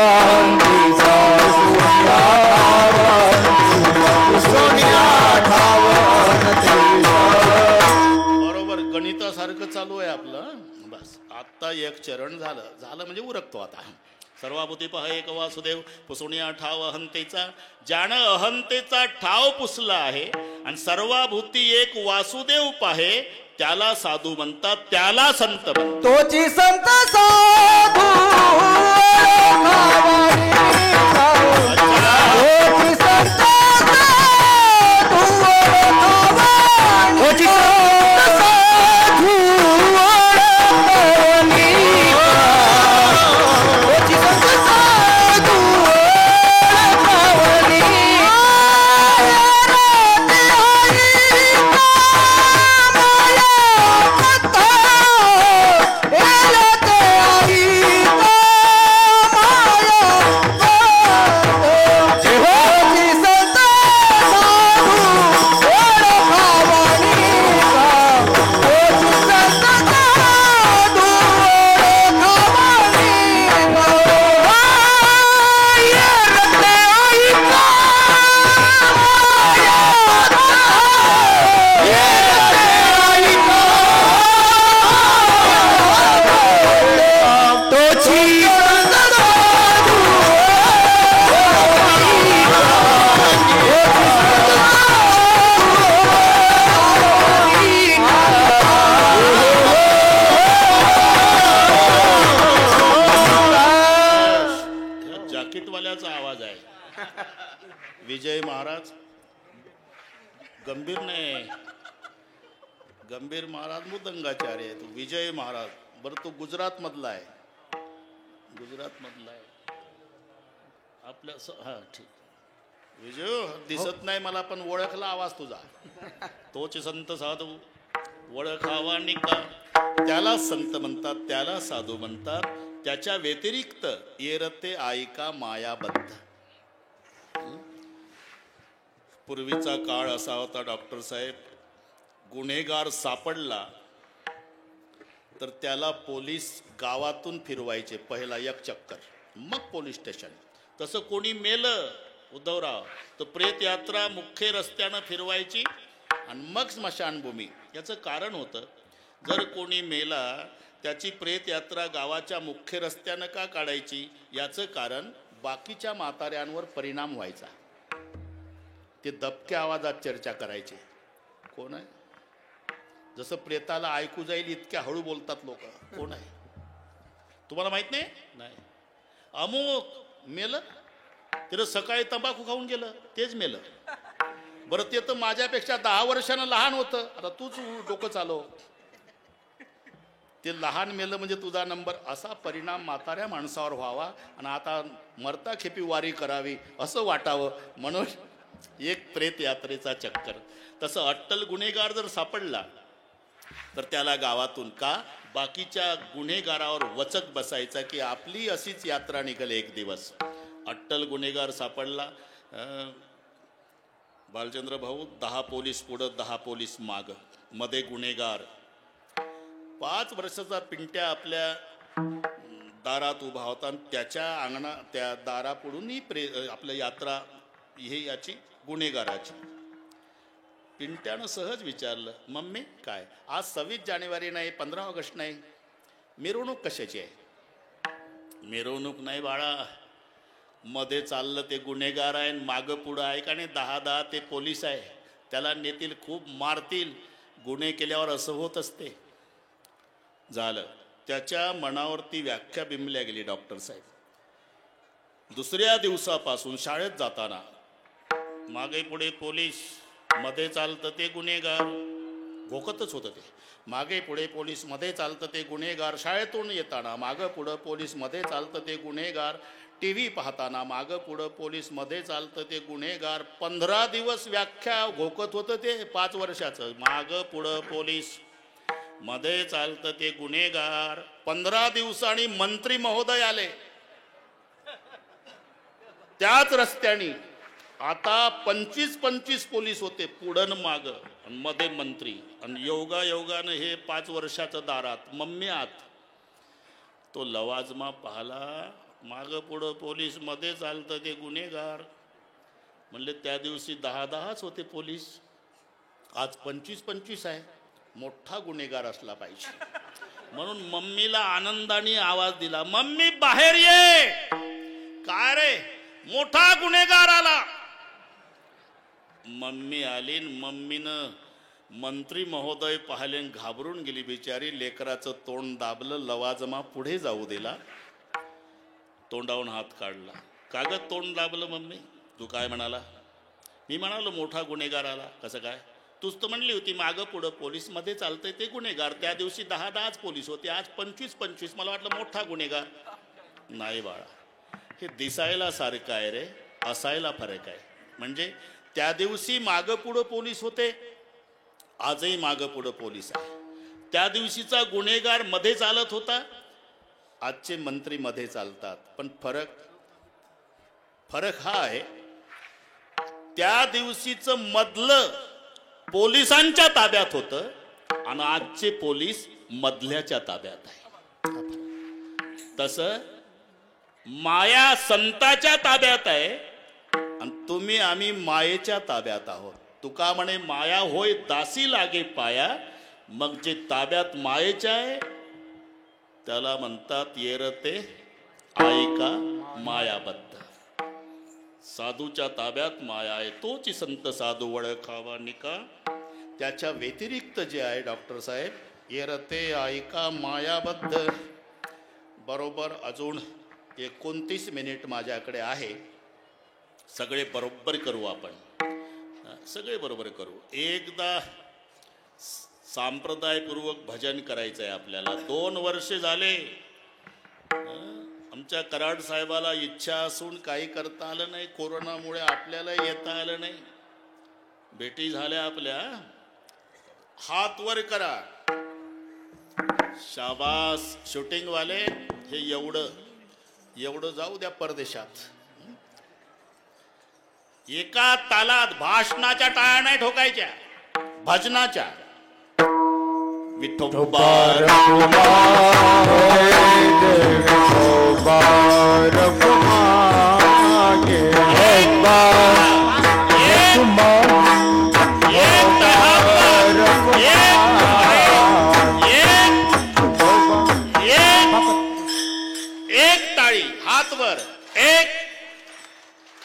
बरोबर गणितासारखं चालू आहे आपलं. बस आता एक चरण झालं म्हणजे उरकतो आता. सर्वाभूती पहा एक वासुदेव, पुसुनिया ठाव अहंतेचा. ज्यानं अहंतेचा ठाव पुसला आहे आणि सर्वाभूती एक वासुदेव पाहे, त्याला साधू म्हणतात, त्याला संत म्हणतात. तोची संत साधू तोची संत विजय महाराज गंभीर महाराज मृदंगाचार्य आहे. तू विजय महाराज, बरं तू गुजरात मधला आहे आपल्या हा ठीक. विजय दिसत नाही मला पण ओळखला आवाज तुझा. तोच संत साधू ओळखावा निका, त्याला संत म्हणतात, त्याला साधू म्हणतात. त्याच्या व्यतिरिक्त येरते आईका मायाबद्ध. पूर्वीचा काळ असा होता डॉक्टर साहेब, गुन्हेगार सापडला तर त्याला पोलीस गावातून फिरवायचे पहिला एक चक्कर, मग पोलीस स्टेशन. तसं कोणी मेलं उद्धवराव तर प्रेत यात्रा मुख्य रस्त्यानं फिरवायची आणि मग स्मशानभूमी. याचं कारण होतं, जर कोणी मेला त्याची प्रेत यात्रा गावाच्या मुख्य रस्त्यानं का काढायची, याचं कारण बाकीच्या म्हाताऱ्यांवर परिणाम व्हायचा. ते दबक्या आवाजात चर्चा करायचे. कोण आहे? जसं प्रेताला ऐकू जाईल इतक्या हळू बोलतात लोक. कोण आहे तुम्हाला माहित नाही? नाही. अमुक मेलं, तिला सकाळी तंबाखू खाऊन गेलं, तेच मेलं. बरं ते तर माझ्यापेक्षा 10 वर्षानं लहान होतं, आता तूच डोकं चालव. ते लहान मेलं म्हणजे तुझा नंबर. असा परिणाम म्हाताऱ्या माणसावर व्हावा आणि आता मरता खेपी वारी करावी असं वाटावं म्हणून एक प्रेत यात्रेचा चक्कर. तसं अट्टल गुन्हेगार जर सापडला तर त्याला गावातून का बाकीच्या गुन्हेगारावर वचक बसायचा की आपली अशीच यात्रा निघेल एक दिवस. अट्टल गुन्हेगार सापडला, बालचंद्र भाऊ 10 पोलीस पुढं 10 पोलीस माग, मध्ये गुन्हेगार. 5 वर्षाचा पिंट्या आपल्या दारात उभा होता आणि त्याच्या त्या दारापुढूनही आपल्या यात्रा हे याची गुन्हेगाराची. पिंट्यानं सहज विचारलं, मम्मी काय आज 26 जानेवारी नाही, 15 ऑगस्ट नाही, मिरवणूक कशाची आहे? मिरवणूक नाही बाळा, मध्ये चाललं ते गुन्हेगार आहे, मागं पुढं आहे का नाही 10 ते पोलीस आहे, त्याला नेतील, खूप मारतील. गुन्हे केल्यावर असं होत असते. झालं, त्याच्या मनावरती व्याख्या बिंबल्या गेली डॉक्टर साहेब. दुसऱ्या दिवसापासून शाळेत जाताना मागे पुढे पोलीस, मध्ये चालतं ते गुन्हेगार. घोकतच होतं ते. मागे पुढे पोलीस, मध्ये चालतं ते गुन्हेगार. शाळेतून येताना मागं पुढं पोलीस, मध्ये चालतं ते गुन्हेगार. टी व्ही पाहताना मागं पुढं पोलीस, मध्ये चालतं ते गुन्हेगार. 15 दिवस व्याख्या घोकत होतं ते 5 वर्षाचं. मागं पुढं पोलीस, मध्ये चालतं ते गुन्हेगार. 15 दिवसांनी मंत्री महोदय आले. त्याच रस्त्याने आता 25 पोलीस होते, पुढं माग आणि मध्ये मंत्री, आणि योगानं हे 5 वर्षाचं दारात मम्मी आत. तो लवाजमा पाहला, माग पुढं पोलीस, मध्ये चालतं ते गुन्हेगार. म्हणले त्या दिवशी 10 होते पोलीस, आज 25 आहे. मोठा गुन्हेगार असला पाहिजे. म्हणून मम्मीला आनंदाने आवाज दिला, मम्मी बाहेर ये. काय रे, मोठा गुन्हेगार आला. मम्मी आली. मम्मीनं मंत्री महोदय पाहिले, घाबरून गेली बिचारी. लेकराचं तोंड दाबलं, लवाजमा पुढे जाऊ दिला, तोंडावून हात काढला. कागद तोंड दाबलं. मम्मी तू काय म्हणाला? मी म्हणालो मोठा गुन्हेगार आला. कसं काय? तूच तर म्हणली होती मागं पुढं पोलीस, मध्ये चालतंय ते गुन्हेगार. त्या दिवशी 10 पोलीस होते, आज 25. मला वाटलं मोठा गुन्हेगार. नाही बाळा, हे दिसायला सारखं आहे रे, असायला फरक आहे. म्हणजे त्या दिवशी मागं पुढं पोलीस होते, आजही मागं पुढं पोलीस आहे. त्या दिवशीचा गुन्हेगार मध्ये चालत होता, आजचे मंत्री मध्ये चालतात. पण फरक हा आहे, त्या दिवशीचं मधलं पोलिसांच्या ताब्यात होतं आणि आजचे पोलीस मधल्याच्या ताब्यात आहे. तसं माया संताच्या ताब्यात आहे आणि तुम्ही आम्ही मायेच्या ताब्यात आहोत. तुका म्हणे माया होय दासी लागे पाया. मग जे ताब्यात मायेच्या आहे त्याला म्हणतात येरते ऐका मायाबद्ध. साधूच्या ताब्यात माया आहे, तोच संत साधू वळखावा निका. त्याच्या व्यतिरिक्त जे आहे डॉक्टर साहेब, येरते ऐका मायाबद्ध. बरोबर अजून 29 मिनिट माझ्याकडे आहे. सगळे बरोबर करू आपण, सगळे बरोबर करू. एकदा संप्रदायपूर्वक भजन करायचं आहे आपल्याला. 2 वर्ष झाले आमच्या कराड साहेबाला इच्छा असून काही करता आलं नाही. कोरोनामुळे आपल्याला येता आलं नाही. भेटी झाल्या आपल्या. हात वर करा. शाबास शूटिंग वाले. हे एवढं जाऊ द्या परदेशात. एका तालात भाषणाच्या टाळ्या नाही ठोकायच्या, भजनाच्या. विठोबार एक ताळी हात वर.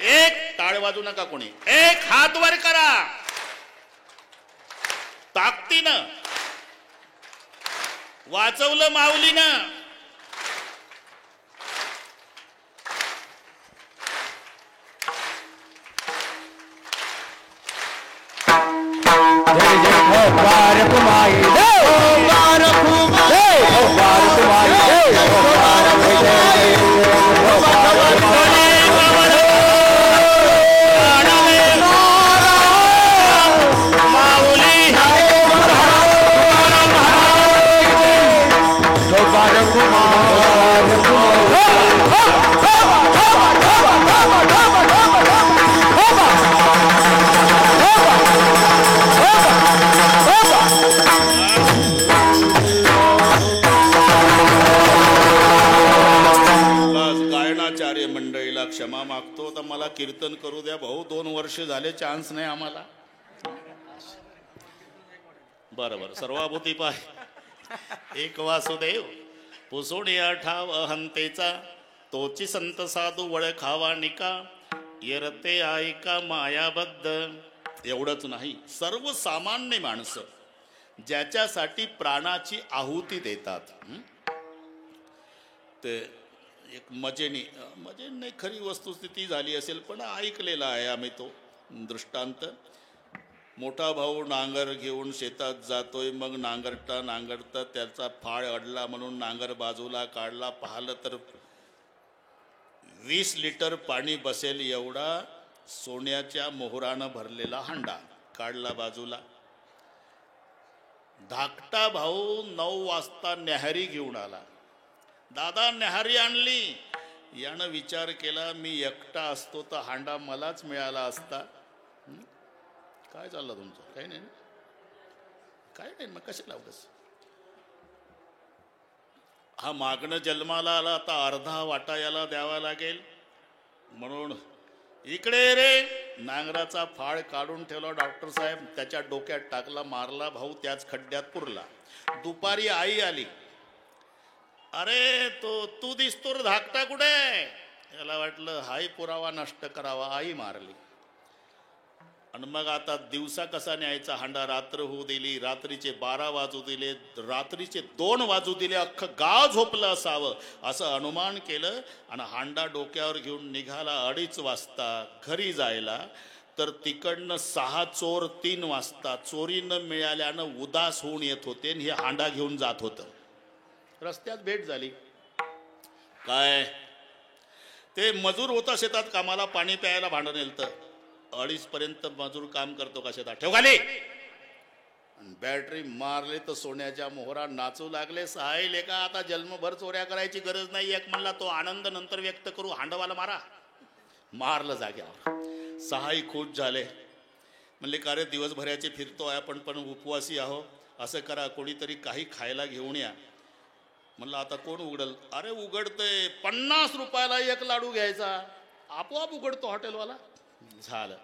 एक टाळ वाजू नका कोणी. एक हात वर करा ताकदीनं. वाचवलं माऊलीनं. क्षमा मागतो. तर मला कीर्तन करू द्या भाऊ. 2 वर्ष झाले, चान्स नाही आम्हाला. बरोबर सर्वाभूती पाय. एक वासुदेव पुसोडिया ठाव अहंतेचा. तोची संत साधू वळखावा निका. येरते ऐका मायाबद्ध. एवढंच नाही, सर्वसामान्य माणसं ज्याच्यासाठी प्राणाची आहुती देतात. ते एक मजेने नाही, खरी वस्तुस्थिती झाली असेल पण ऐकलेला आहे आम्ही तो दृष्टांत. मोठा भाऊ नांगर घेऊन शेतात जातोय. मग नांगरता त्याचा फाळ अडला म्हणून नांगर बाजूला काढला. पाहिलं तर 20 लिटर पाणी बसेल एवढा सोन्याच्या मोहरानं भरलेला हांडा काढला बाजूला. धाकटा भाऊ 9 वाजता न्याहारी घेऊन आला. दादा न्याहारी आणली. यानं विचार केला मी एकटा असतो तर हांडा मलाच मिळाला असता. काय चाललं तुमचं? काही नाही ना? काय नाही मग कशाला उगाच. हा मागणं जन्माला आला, आता अर्धा वाटा याला द्यावा लागेल. म्हणून इकडे रे, नांगराचा फाळ काढून ठेवला डॉक्टर साहेब, त्याच्या डोक्यात टाकला, मारला. भाऊ त्याच खड्ड्यात पुरला. दुपारी आई आली. अरे तू दिसतो रे, धाकटा कुठे? याला वाटलं हाही पुरावा नष्ट करावा, आई मारली. आणि मग आता दिवसा कसा न्यायचा हांडा? रात्र होऊ दिली, रात्रीचे 12 वाजू दिले, रात्रीचे 2 वाजू दिले, अख्खं गाव झोपलं असावं असं अनुमान केलं. आणि हांडा डोक्यावर घेऊन निघाला 2:30 वाजता घरी जायला. तर तिकडनं 6 चोर 3 वाजता चोरी न मिळाल्यानं उदास होऊन येत होते आणि हे हांडा घेऊन जात होतं. रस्त्यात भेट झाली. काय ते मजूर होता शेतात कामाला, पाणी प्यायला भांडं नेलतं. 2:30 पर्यंत मजूर काम करतो का शेतात? ठेव खाली. बॅटरी मारले तर सोन्याच्या मोहरा नाचू लागले. साहिल का आता जन्मभर चोऱ्या करायची गरज नाही. एक म्हणला तो आनंद नंतर व्यक्त करू, हांडवाला मारा. मारलं जाग्यावर. 6 खुश झाले. म्हणले का रे दिवसभराचे फिरतो आहे आपण उपवासी आहो, असं करा कोणीतरी काही खायला घेऊन या. म्हणलं आता कोण उघडल? अरे उघडतंय, 50 रुपयाला 1 लाडू घ्यायचा, आपोआप उघडतो हॉटेलवाला. झालं.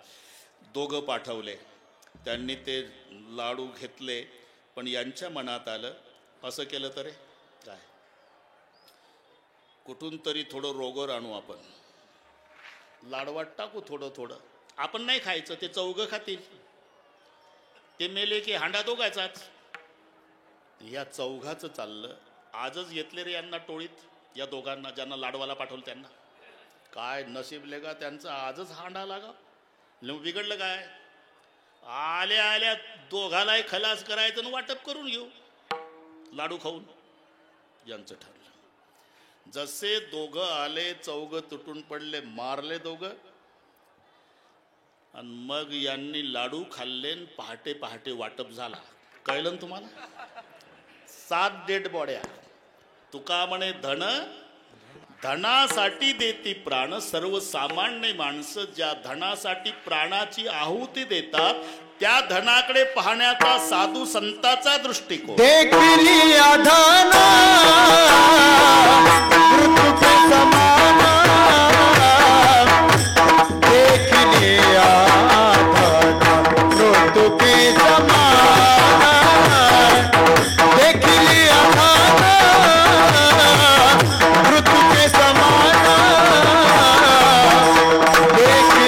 2 पाठवले. त्यांनी ते लाडू घेतले. पण यांच्या मनात आलं असं केलं तर काय, कुठून तरी थोडं रोगर आणू आपण, लाडवाट टाकू थोडं थोडं. आपण नाही खायचं, ते 4 खातील. ते मेले की हांडा दोघायचाच. या 4घाचं चाललं. आजच घेतले रे यांना टोळीत, या दोघांना ज्यांना लाडवाला पाठवलं त्यांना. काय नशीबले का त्यांचं, आजच हांडा लागा. बिघडलं काय? आल्या आल्या दोघालाही खलास करायचं आणि वाटप करून घेऊ लाडू खाऊन. यांचं ठरलं. जसे 2 आले 4 तुटून पडले, मारले 2. आणि मग यांनी लाडू खाल्ले. पहाटे पहाटे वाटप झाला. कळलं ना तुम्हाला? 7 डेड बॉड्या. तुका म्हणे धनासाठी देती प्राण, सर्वसामान्य माणसं ज्या धनासाठी प्राणाची आहुती देतात त्या धनाकडे पाहण्याचा साधू संताचा दृष्टिकोन. देखली धना मृत्यू समान, देखली धना मृत्यू समान, देखली धना मृत्यू समान, देखली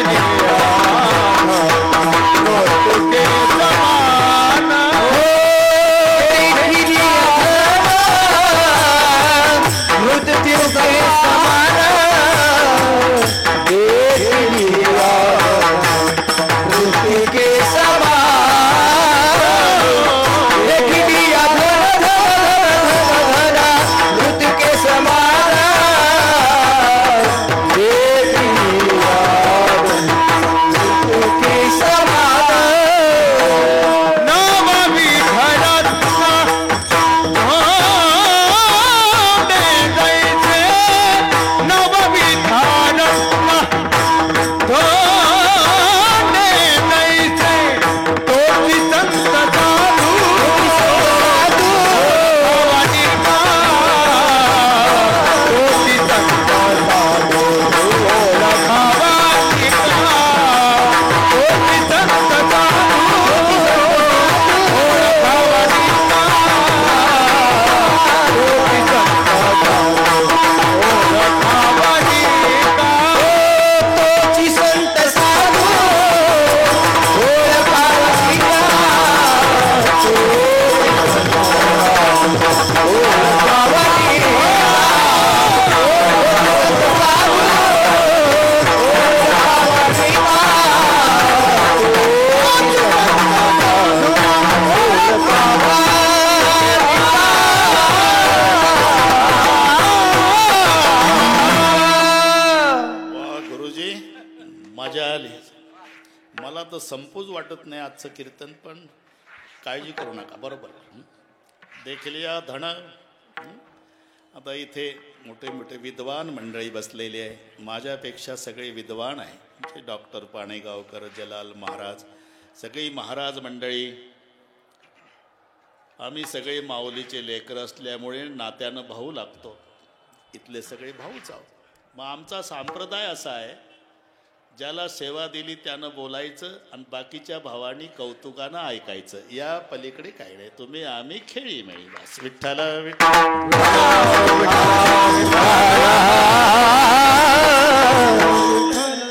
संपूच वाटत नाही आजचं कीर्तन, पण काळजी करू नका. बरोबर. देखलिया धन. आता इथे मोठे मोठे विद्वान मंडळी बसलेली आहे. माझ्यापेक्षा सगळे विद्वान आहे. म्हणजे डॉक्टर पाणेगावकर, जलाल महाराज, सगळी महाराज मंडळी. आम्ही सगळे माऊलीचे लेकर असल्यामुळे नात्यानं भाऊ लागतो. इथले सगळे भाऊच आहोत. मग आमचा संप्रदाय असा आहे, ज्याला सेवा दिली त्यानं बोलायचं आणि बाकीच्या भावांनी कौतुकानं ऐकायचं. या पलीकडे काय नाही. तुम्ही आम्ही खेळी मिळी बस. विठ्ठल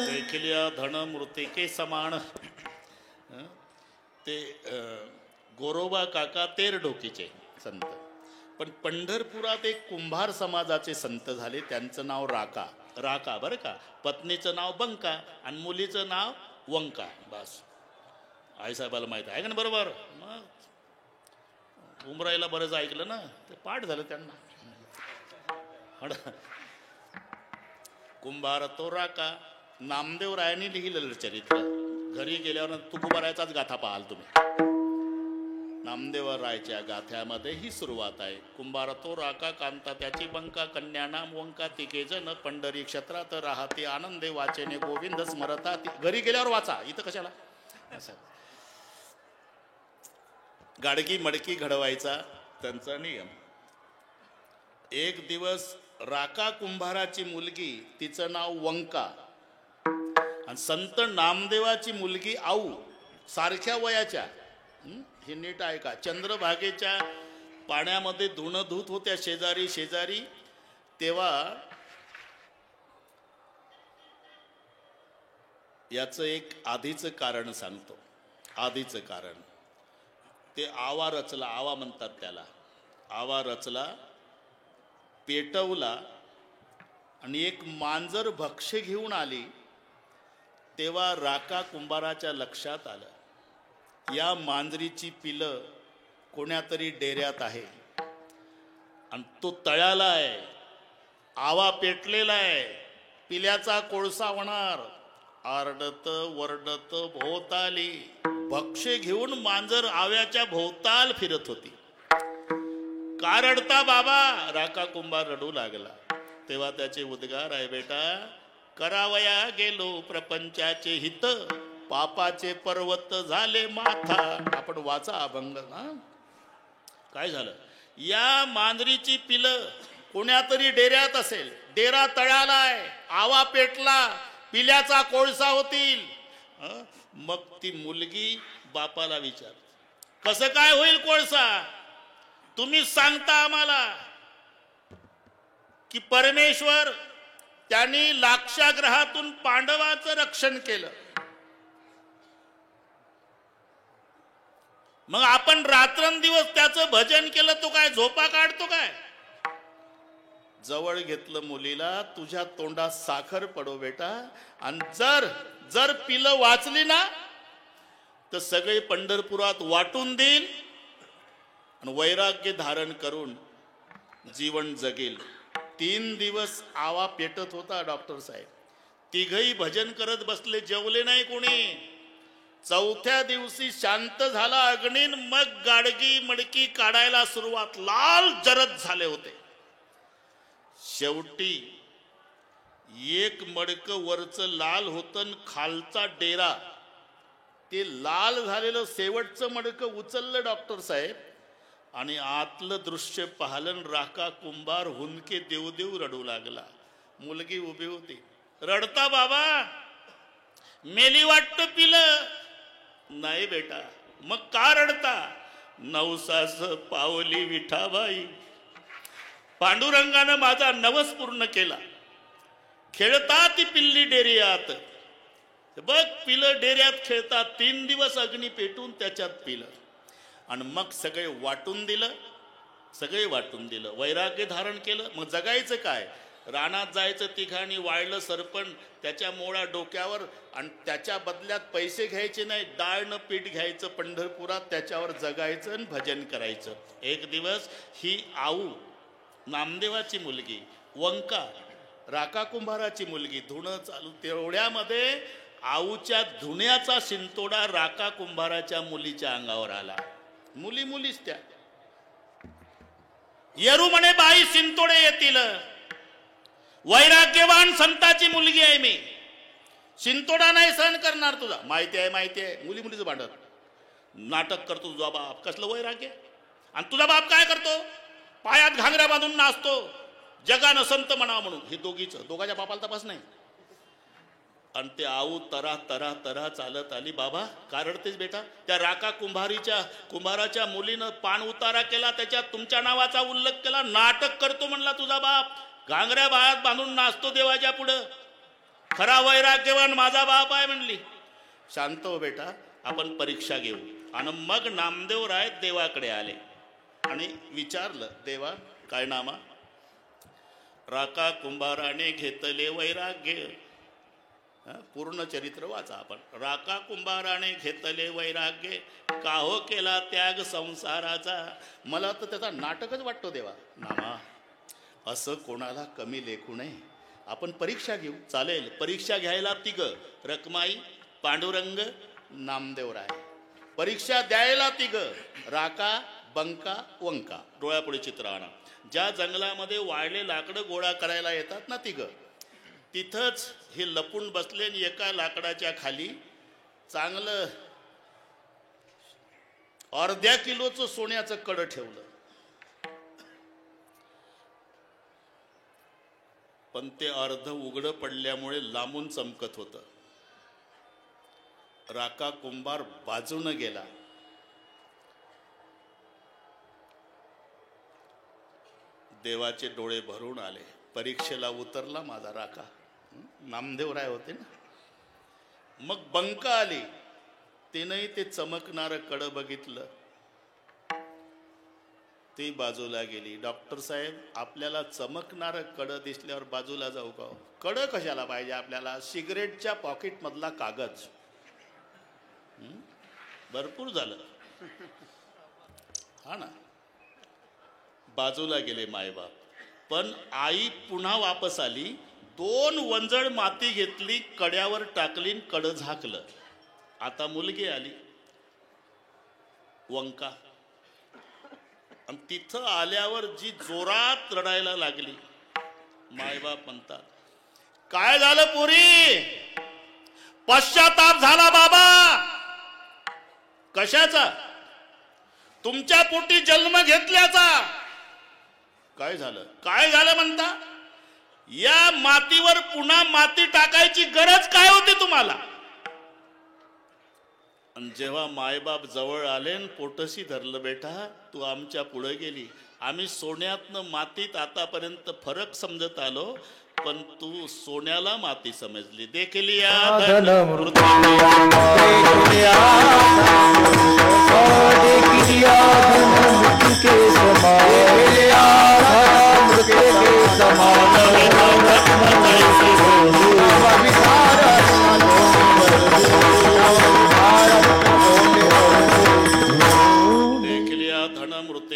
देखील धन मूर्तिके समान. ते गोरोबा काका तेरडोकीचे संत. पण पंढरपुरात एक कुंभार समाजाचे संत झाले. त्यांचं नाव राका. राका बरं का. पत्नीचं नाव बंका आणि मुलीचं नाव वंका. बस आईसाहेबाला माहिती आहे का ना. बरोबर. मग उमराईला बरंच ऐकलं ना, ते पाठ झालं त्यांना. कुंभार तो राका. नामदेव रायांनी लिहिलेलं चरित्र. घरी गेल्यावर तुकोबारायचाच गाथा पाहाल तुम्ही. नामदेव रायच्या गाथ्यामध्ये ही सुरुवात आहे. कुंभार तो राका कांता त्याची बंका कन्या नाम वंका तिघे जण पंढरी क्षेत्रात राहते आनंदे वाचेने गोविंद स्मरता. घरी गेल्यावर वाचा, इथं कशाला. असं गाडगी मडकी घडवायचा त्यांचा नियम. एक दिवस राका कुंभाराची मुलगी, तिचं नाव वंका, आणि संत नामदेवाची मुलगी आऊ, सारख्या वयाच्या. हे नीट ऐका. चंद्रभागेच्या पाण्यामध्ये धुणं धुत होत्या शेजारी शेजारी. तेव्हा याचं एक आधीचं कारण सांगतो. आधीचं कारण ते आवा रचला. आवा म्हणतात त्याला. आवा रचला, पेटवला आणि एक मांजर भक्ष्य घेऊन आली. तेव्हा राका कुंभाराच्या लक्षात आलं, या मांजरीची पिलं कोण्यातरी डेऱ्यात आहे आणि तो तळ्याला आहे. आवा पेटलेला आहे. पिल्याचा कोळसा होणार. आरडत वरडत भोवताली भक्ष्य घेऊन मांजर आव्याच्या भोवताल फिरत होती. का रडता बाबा. राका कुंभार रडू लागला. तेव्हा त्याचे उद्गार आहे, बेटा करावया गेलो प्रपंचाचे हित, पापाचे पर्वत झाले माथा. आपण वाचा अभंग ना. काय झालं. या मांजरीची पिलं कोण्यातरी डेऱ्यात असेल. डेरा तळ्याला आहे. आवा पेटला, पिल्याचा कोळसा होतील. मग ती मुलगी बापाला विचार, कसं काय होईल कोळसा. तुम्ही सांगता आम्हाला की परमेश्वर त्यांनी लाक्षाग्रहातून पांडवाचं रक्षण केलं. मग आपण रात्रंदिवस त्याचं भजन केलं, तो काय झोपा काढतो काय. जवळ घेतलं मुलीला. तुझ्या तोंडात साखर पडो बेटा, आणि जर पिलं वाचली ना तर सगळे पंढरपुरात वाटून देईल आणि वैराग्य धारण करून जीवन जगेल. 3 दिवस आवा पेटत होता डॉक्टर साहेब. तिघही भजन करत बसले. जेवले नाही कोणी. 4थ्या दिवशी शांत झाला अग्नीन. मग गाडगी मडकी काढायला सुरुवात. लाल जरद झाले होते. शेवटी एक मडक वरच लाल होतं, खालचा डेरा. ते लाल झालेलं शेवटचं मडक उचललं डॉक्टर साहेब आणि आतलं दृश्य पाहलं. राका कुंभार हुंदके देव देव रडू लागला. मुलगी उभी होती. रडता बाबा. मेली वाटतं पिलं. नाही बेटा. मग का रडता. नवसास पावली विठाबाई, पांडुरंगानं माझा नवस पूर्ण केला. खेळता ती पिल्ली डेऱ्यात. बघ पिलं डेऱ्यात खेळतात. 3 दिवस अग्नी पेटून त्याच्यात पिलं आणि मग सगळे वाटून दिलं. सगळे वाटून दिलं. वैराग्य धारण केलं. मग जगायचं काय. रानात जायचं तिघांनी. वाळलं सरपण त्याच्या मोळा डोक्यावर आणि त्याच्या बदल्यात पैसे घ्यायचे नाही. डाळनं पीठ घ्यायचं पंढरपुरात. त्याच्यावर जगायचं आणि भजन करायचं. एक दिवस ही आऊ नामदेवाची मुलगी, वंका राका कुंभाराची मुलगी, धुणं चालू. तेवढ्यामध्ये आऊच्या धुण्याचा शिंतोडा राका कुंभाराच्या मुलीच्या अंगावर आला. मुलीच त्या. येरू म्हणे बाई शिंतोडे येतील. वैराग्यवान संताची मुलगी आहे मी. शिंतोडा नाही सहन करणार तुझा. माहिती आहे मुली मुलीचं भांडत. नाटक करतो तुझा बाप. कसलं वैराग्य. आणि तुझा बाप काय करतो? पायात घांगऱ्या बांधून नाचतो जगानं संत म्हणावं म्हणून. हे दोघाच्या बापाला तपास नाही. आणि ते आऊ तरा तरा तरा चालत आली. बाबा का रडतेस बेटा? त्या राका कुंभाराच्या मुलीनं पान उतारा केला, त्याच्यात तुमच्या नावाचा उल्लेख केला. नाटक करतो म्हणला तुझा बाप. घांगऱ्या बायात बांधून नाचतो देवाच्या पुढं. खरा वैराग्यवान माझा बाप आहे म्हणली. शांत हो बेटा, आपण परीक्षा घेऊ. आणि मग नामदेवराय देवाकडे आले आणि विचारलं, देवा काय नामा? राका कुंभाराने घेतले वैराग्य. पूर्ण चरित्र वाचा आपण. राका कुंभाराने घेतले वैराग्य, काहो केला त्याग संसाराचा. मला तर त्याचा नाटकच वाटतो देवा. नामा असं कोणाला कमी लेखू नये. आपण परीक्षा घेऊ. चालेल. परीक्षा घ्यायला तिघ, रखमाई, पांडुरंग, नामदेवराय. परीक्षा द्यायला तिघ, राका, बंका, वंका. डोळ्यापुढे चित्र आणा. ज्या जंगलामध्ये वाळले लाकडं गोळा करायला येतात ना तिघ, तिथंच हे लपून बसले आणि एका लाकडाच्या खाली चांगलं अर्ध्या किलोचं सोन्याचं कड ठेवलं. पण ते अर्ध उघडं पडल्यामुळे लांबून चमकत होतं. राका कुंभार बाजून गेला. देवाचे डोळे भरून आले. परीक्षेला उतरला माझा राका. नामदेवराय होते ना. मग बंका आली. तिनंही ते चमकणारं कड बघितलं. ती बाजूला गेली. डॉक्टर साहेब, आपल्याला चमकणारं कड दिसल्यावर बाजूला जाऊ का? कड कशाला पाहिजे आपल्याला? सिगरेटच्या पॉकेट मधला कागद. भरपूर झालं. हा ना. बाजूला गेले मायबाप. पण आई पुन्हा वापस आली. 2 वंजळ माती घेतली, कड्यावर टाकली, कड झाकलं. आता मुलगी आली, वंका. आणि तिथं आल्यावर जी जोरात रडायला लागली. मायबाप म्हणतात, काय झालं पोरी? पश्चाताप झाला बाबा. कशाचा? तुमच्या पोटी जन्म घेतल्याचा. काय झालं? काय झालं म्हणता? या मातीवर पुन्हा माती टाकायची गरज काय होती तुम्हाला? आणि जेव्हा मायबाप जवळ आले, पोटशी धरलं, बेटा तू आमच्या पुढे गेली. आम्ही सोन्यातनं मातीत आतापर्यंत फरक समजत आलो, पण तू सोन्याला माती समजली. देखली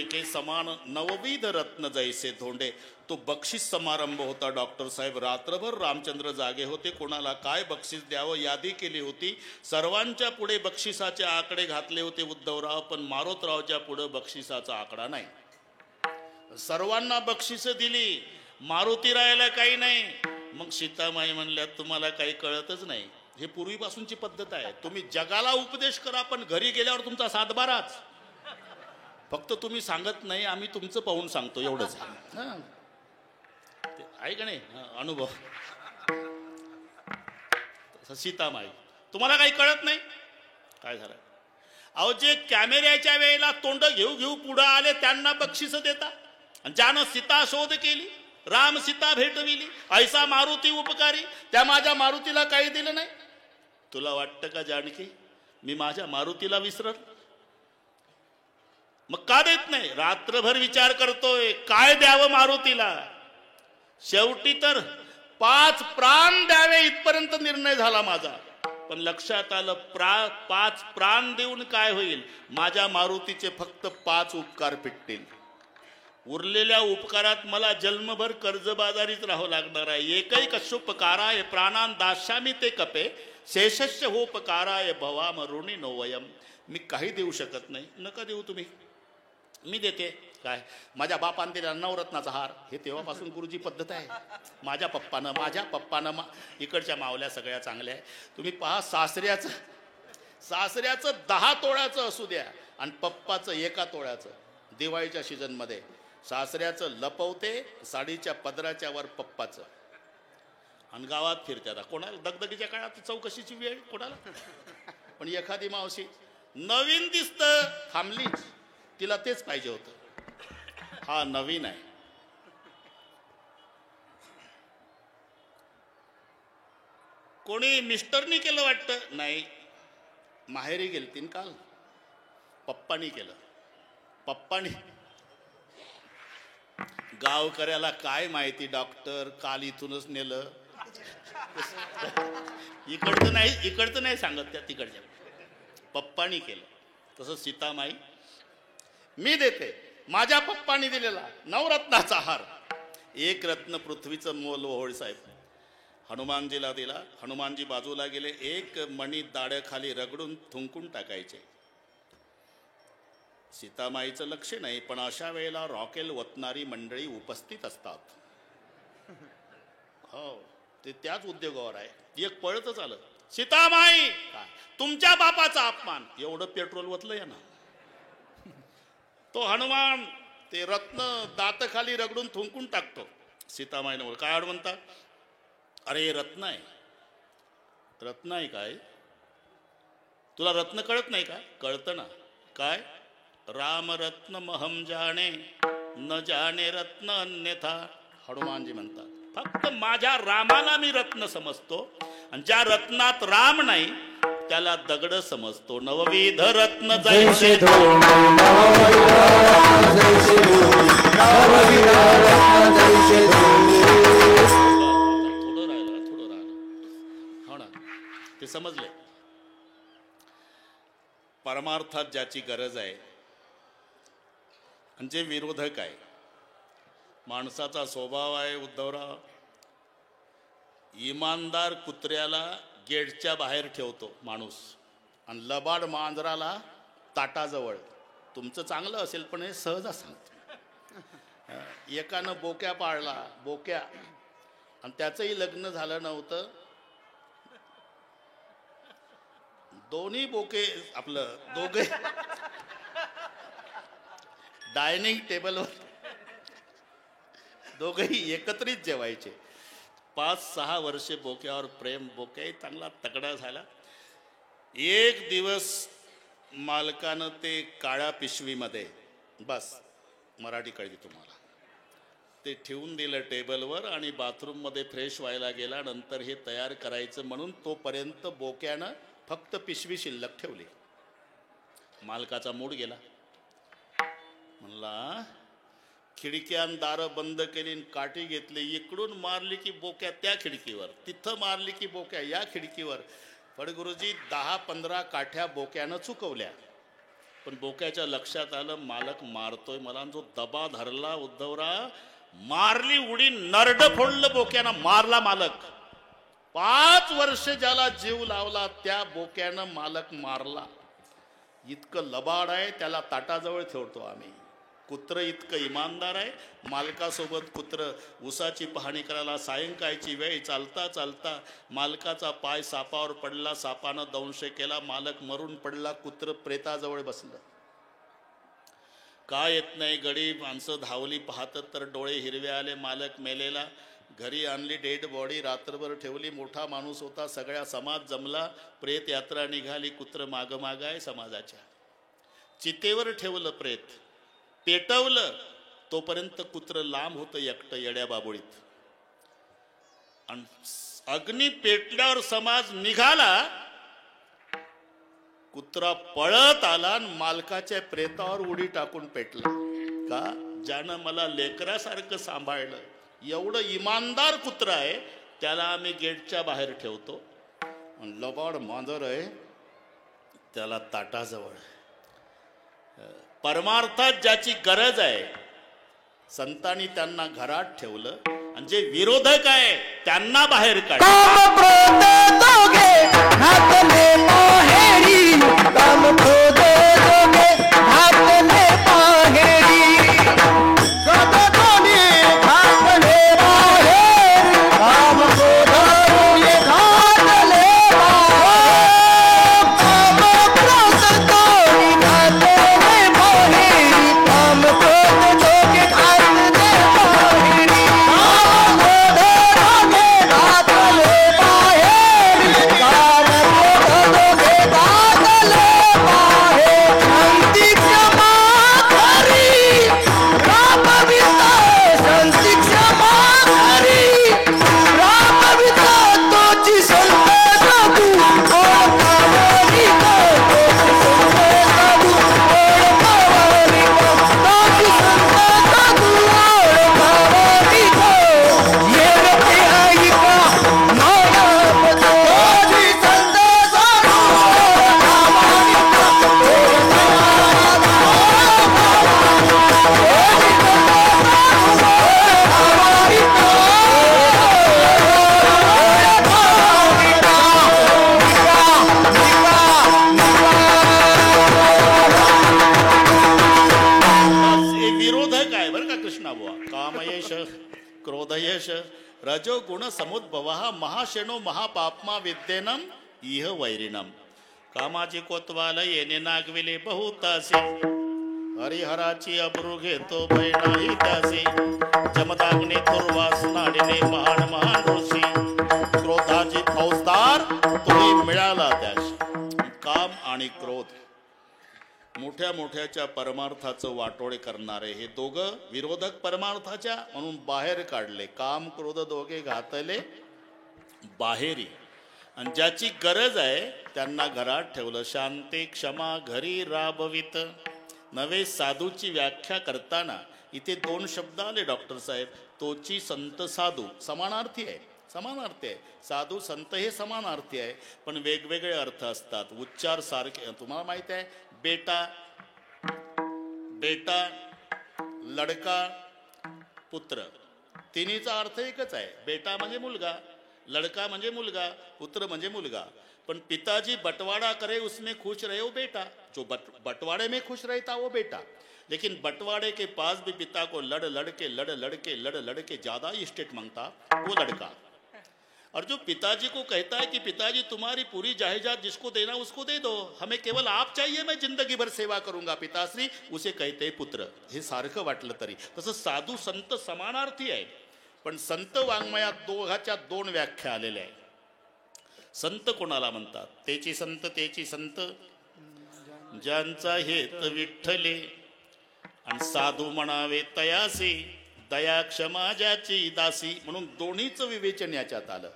के समान नवविध रत्न जैसे धोंडे. तो बक्षीस समारंभ होता. डॉक्टर साहेब रात्रभर रामचंद्र जागे होते. कोणाला काय बक्षीस द्यावं यादी केली होती. सर्वांच्या पुढे बक्षिसाचे आकडे घातले होते उद्धवराव, पण मारोतरावच्या पुढे बक्षिसाचा आकडा नाही. सर्वांना बक्षिस दिली, मारुतीरायाला काही नाही. मग सीतामाई म्हणल्या, तुम्हाला काही कळतच नाही. हे पूर्वीपासूनची पद्धत आहे. तुम्ही जगाला उपदेश करा, पण घरी गेल्यावर तुमचा सातबाराच. फक्त तुम्ही सांगत नाही, आम्ही तुमचं पाहून सांगतो, एवढंच आहे का नाही? अनुभव. सीतामाई, तुम्हाला काही कळत नाही. काय झालं? अहो, जे कॅमेऱ्याच्या वेळेला तोंड घेऊ पुढे आले त्यांना बक्षीस देता. आणि ज्यानं सीता शोध केली, राम सीता भेटविली, ऐसा मारुती उपकारी, त्या माझ्या मारुतीला काही दिलं नाही. तुला वाटतं का जानकी मी माझ्या मारुतीला विसरत? मग का देत नाही? रात्रभर विचार करतोय काय द्यावं मारुतीला. शेवटी तर 5 प्राण द्यावे इथपर्यंत निर्णय झाला माझा. पण लक्षात आलं 5 प्राण देऊन काय होईल? माझ्या मारुतीचे फक्त 5 उपकार पिटतील. उरलेल्या उपकारात मला जन्मभर कर्जबाजारीच राहावं लागणार आहे. एकही कशोपकाराय प्राणान दास्यामी ते कपे, शेषस्य होपकाराय भवाम ऋणी नोवयम. मी काही देऊ शकत नाही. नका देऊ तुम्ही. मी देते. काय माझ्या बापाने दिला नवरत्नाचा हार, हे तेव्हापासून गुरुजी पद्धत आहे. माझ्या पप्पानं इकडच्या मावल्या सगळ्या चांगल्या आहे. तुम्ही पहा, सासऱ्याचं 10 तोळ्याचं असू द्या आणि पप्पाचं 1 तोळ्याचं. दिवाळीच्या सीझनमध्ये सासऱ्याचं लपवते, साडीच्या पदराच्या वर पप्पाचं, आणि गावात फिरते. आता कोणाला दगदगीच्या काळात चौकशीची वेळ कोणाला. पण एखादी मावशी नवीन दिसतं, थांबलीच, तिला तेच पाहिजे होतं. हा नवीन आहे. कोणी मिस्टरनी केलं वाटतं, नाही, माहेरी गेलतीन काल, पप्पानी केलं. पप्पानी, गावकऱ्याला काय माहिती, डॉक्टर काल इथूनच नेलं. इकडचं नाही सांगत त्या, तिकडच्या पप्पानी केलं. तसं सीतामाई मी देते. माझ्या पप्पानी दिलेला नवरत्नाचा हार, 1 रत्न पृथ्वीचं मोल ओहोळ साहेब. हनुमानजीला दिला. हनुमानजी बाजूला गेले. 1 मणी दाढ्याखाली रगडून थुंकून टाकायचे. सीतामाईचं लक्ष नाही, पण अशा वेळेला रॉकेल वतनारी मंडळी उपस्थित असतात. हो, ते त्याच उद्योगावर आहे. एक पळतच आलं, सीतामाई तुमच्या बापाचा अपमान, एवढं पेट्रोल वतलं या ना. तो हनुमान ते रत्न दात खाली रगडून थुंकून टाकतो. सीतामाईने बोल, काय म्हणतात, अरे रत्न आहे. रत्न आहे काय, तुला रत्न कळत नाही का? कळतं ना. काय, राम रत्न महम जाणे, न जाणे रत्न अन्यथा. हनुमानजी म्हणतात, फक्त माझ्या रामाला मी रत्न समजतो, आणि ज्या रत्नात राम नाही त्याला दगड समजतो. नवविध रत्न जैसे थोडं राहिलं. हो ना, ते समजले. परमार्थात ज्याची गरज आहे आणि जे विरोधक आहे, माणसाचा स्वभाव आहे उद्धवराव, इमानदार कुत्र्याला गेटच्या बाहेर ठेवतो माणूस, आणि लबाड मांजराला ताटाजवळ. तुमचं चांगलं असेल पण हे सहज सांगतो. एकानं बोक्या पाळला, बोक्या, आणि त्याचंही लग्न झालं नव्हतं. दोन्ही बोके आपलं दोघे डायनिंग टेबलवर दोघेही एकत्रित जेवायचे. 5-6 वर्षे बोक्यावर प्रेम. बोक्याही चांगला तगडा झाला. एक दिवस मालकानं ते काळ्या पिशवीमध्ये, बस मराठी कळली तुम्हाला, ते ठेवून दिलं टेबलवर, आणि बाथरूममध्ये फ्रेश व्हायला गेला. नंतर हे तयार करायचं म्हणून तोपर्यंत बोक्यानं फक्त पिशवी शिल्लक ठेवली. मालकाचा मूड गेला. म्हणला, खिडक्यान दारं बंद केली, काठी घेतली, इकडून मारली की बोक्या त्या खिडकीवर, तिथं मारली की बोक्या या खिडकीवर. फडगुरुजी 10-15 काठ्या बोक्यानं चुकवल्या. पण बोक्याच्या लक्षात आलं मालक मारतोय मला. जो दबा धरला उद्धवराव, मारली उडी, नरड फोडलं बोक्यानं, मारला मालक. 5 वर्ष ज्याला जीव लावला त्या बोक्यानं मालक मारला. इतकं लबाड आहे, त्याला ताटाजवळ ठेवतो आम्ही. कुत्र इतकं इमानदार आहे. मालकासोबत कुत्र उसाची पाहणी करायला सायंकाळची वेळ, चालता चालता मालकाचा पाय सापावर पडला, सापानं दंश केला, मालक मरून पडला, कुत्र प्रेताजवळ बसलं. काय येत नाही गडी, माणसं धावली, पाहतात तर डोळे हिरवे आले. मालक मेलेला. घरी आणली डेड बॉडी, रात्रभर ठेवली. मोठा माणूस होता, सगळ्या समाज जमला, प्रेत यात्रा निघाली. कुत्र माग माग आहे समाजाच्या. चितेवर ठेवलं प्रेत, पेटवलं, तोपर्यंत कुत्र लांब होतं एकटं येड्या बाबुळीत. आणि अग्नी पेटल्यावर समाज निघाला, कुत्रा पळत आला आणि मालकाच्या प्रेतावर उडी टाकून पेटला. का? ज्यानं मला लेकरासारखं सांभाळलं. एवढं इमानदार कुत्र आहे, त्याला आम्ही गेटच्या बाहेर ठेवतो. लबाड मांजर आहे, त्याला ताटाजवळ. परमार्थात ज्याची गरज आहे, संतांनी त्यांना घरात ठेवलं, आणि जे विरोधक आहे त्यांना बाहेर काढलं. काम महेश रजो गुण समुद्भव महाशेनो महापापमा विद्येनम इह वैरिणम कामाची कोतवाल येणे नागविले बहुतासी हरिहराची अब्रू घेतो बहिणाही त्यासी जमदाग्नी तुर्वास नाडिले महान महान ऋषी क्रोधाची फौजदार तुम्ही मिळाला त्याशी काम आणि क्रोध मोठ्या मोठ्याच्या परमार्थाचं वाटोळे करणारे हे दोघं विरोधक परमार्थाच्या म्हणून बाहेर काढले काम क्रोध दोघे घातले बाहेरी आणि ज्याची गरज आहे त्यांना घरात ठेवलं शांती क्षमा घरी राबवित नवे साधूची व्याख्या करताना इथे दोन शब्द आले डॉक्टर साहेब तोची संत साधू समानार्थी आहे साधू संत हे समानार्थी आहे पण वेगवेगळे अर्थ असतात उच्चार सारखे तुम्हाला माहित आहे बेटा लडका पुत्र तिन्हीचा अर्थ एकच आहे बेटा म्हणजे मुलगा लड़का म्हणजे मुलगा पुत्र म्हणजे मुलगा पण पिताजी बंटवारा करे उसमें खुश रहे वो बेटा जो बंटवारे में खुश रहता वो बेटा लेकिन बंटवारे के पास भी पिता को लड़ लड़ के ज्यादा इस्टेट मांगता वो लड़का और जो पिताजी को कहता है कि पिताजी तुम्हारी पूरी जायदाद जिसको देना उसको दे दो हमें केवल आप चाहिए मैं जिंदगी भर सेवा करूंगा पिताश्री उसे कहते पुत्र हे सारखं वाटलं तरी तसं साधू संत समानार्थी आहे पण संत वाङ्मयात दोघाच्या दोन व्याख्या आलेल्या आहे संत कोणाला म्हणतात तेची संत ज्यांचा हेत विठ्ठले आणि साधू म्हणावे तयासी दया क्षमा ज्याची दासी म्हणून दोन्हीचं विवेचन याच्यात आलं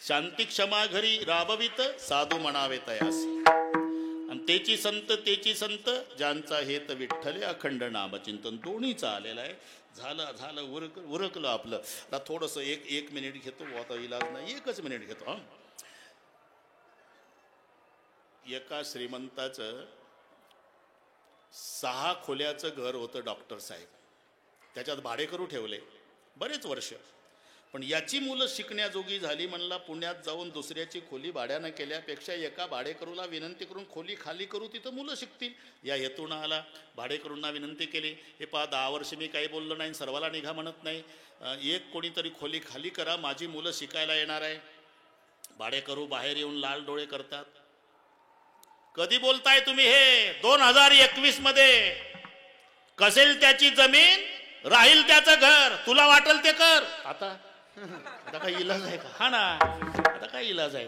शांती क्षमा घरी राबवित साधू म्हणावे तयासी आणि तेची संत ज्यांचा हेत विठ्ठले अखंड नामचिंतन दोन्हीचं आलेलं आहे झालं उरकलं आपलं आता थोडंसं एक मिनिट घेतो आता इलाज नाही एकच मिनिट घेतो एका श्रीमंताचं 6 खोल्याचं घर होतं डॉक्टर साहेब त्याच्यात भाडेकरू ठेवले बरेच वर्ष पण याची मुलं शिकण्याजोगी झाली म्हणला पुण्यात जाऊन दुसऱ्याची खोली भाड्यानं केल्यापेक्षा एका भाडेकरूला विनंती करून खोली खाली करू तिथं मुलं शिकतील या हेतून आला भाडेकरूंना विनंती केली हे 10 वर्ष मी काही बोललो नाही सर्वाला निघा म्हणत नाही एक कोणीतरी खोली खाली करा माझी मुलं शिकायला येणार आहे भाडेकरू बाहेर येऊन लाल डोळे करतात कधी बोलताय तुम्ही हे 2021 मध्ये कसेल त्याची जमीन राहील त्याचं घर तुला वाटेल ते कर आता काय इलाज आहे का हा ना आता काय इलाज आहे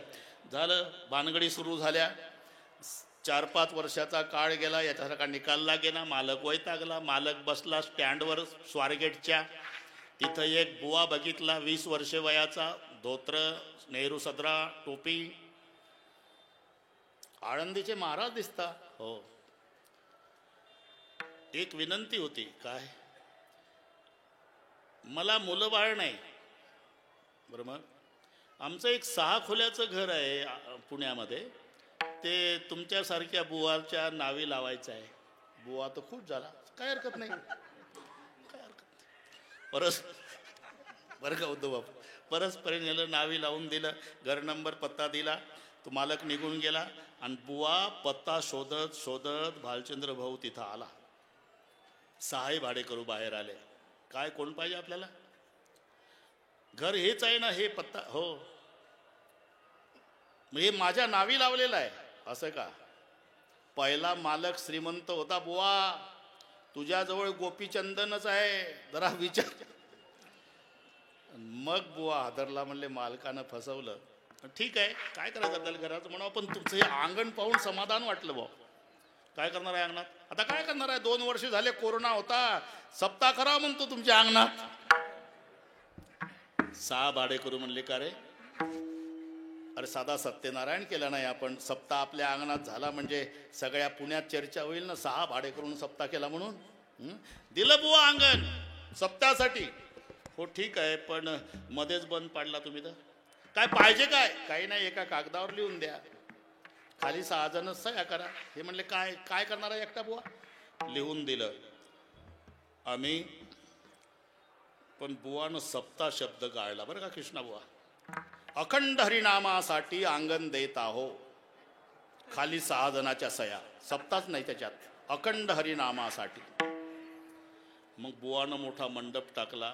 झालं भानगडी सुरू झाल्या 4-5 वर्षाचा काळ गेला याच्यासारखा निकाल लागेना मालक वैतागला मालक बसला स्टँडवर स्वारगेटच्या तिथं एक बुवा बघितला 20 वर्षे वयाचा धोत्र नेहरू सदरा टोपी आळंदीचे महाराज दिसता हो एक विनंती होती काय मला मुलं बाळ नाही बरोबर आमचं एक 6 खोल्याचं घर आहे पुण्यामध्ये ते तुमच्यासारख्या बुवाच्या नावी लावायचं आहे बुवा तर खूप झाला काय हरकत नाही बरं का उद्धव बापू परस्पर नेलं नावी लावून दिलं घर नंबर पत्ता दिला तो मालक निघून गेला आणि बुवा पत्ता शोधत भालचंद्र भाऊ तिथं आला 6 भाडेकरू बाहेर आले काय कोण पाहिजे आपल्याला घर हेच आहे ना हे पत्ता हो हे माझ्या नावी लावलेलं आहे असं का पहिला मालक श्रीमंत होता बुवा तुझ्याजवळ गोपीचंदनच आहे जरा विचार मग बुवा हादरला म्हणले मालकानं फसवलं ठीक आहे काय करायचं आपल्याला घराचं म्हणा पण तुमचं हे अंगण पाहून समाधान वाटलं बुवा काय करणार आहे अंगणात आता काय करणार आहे 2 वर्ष झाले कोरोना होता सप्ताह करा म्हणतो तुमच्या अंगणात 6 भाडेकरू म्हणले का रे अरे साधा सत्यनारायण केला नाही आपण सप्ताह आपल्या अंगणात झाला म्हणजे सगळ्या पुण्यात चर्चा होईल ना 6 भाडेकरून सप्ताह केला म्हणून दिलं बुवा अंगण सप्ताहासाठी हो ठीक आहे पण मध्येच बंद पाडला तुम्ही तर काय पाहिजे काय काही नाही एका कागदावर लिहून द्या खाली 6 जण सह्या करा हे म्हणले काय काय करणार आहे एकटा बुवा लिहून दिलं आम्ही पण बुवानं सप्ता शब्द गाळला बरं का कृष्णा बुवा अखंड हरिनामासाठी अंगण देत आहो खाली 6 जणाच्या सह्या सप्ताच नाही त्याच्यात अखंड हरिनामासाठी मग बुवानं मोठा मंडप टाकला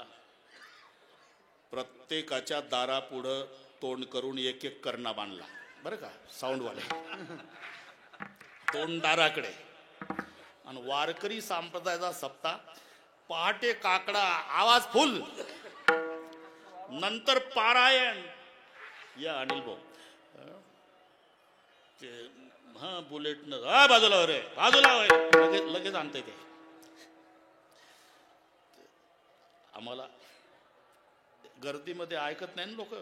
प्रत्येकाच्या दारापुढं तोंड करून एक एक करणा बांधला बरं का, साऊंडवाले तोंड दाराकडे. आणि वारकरी संप्रदायाचा सप्ताह, पहाटे काकडा आवाज फुल, नंतर पारायण. या अनिल भाऊ हा बुलेट न बाजूला रे, बाजूला लगेच लगेच आणते ते. आम्हाला गर्दीमध्ये ऐकत नाही ना लोक,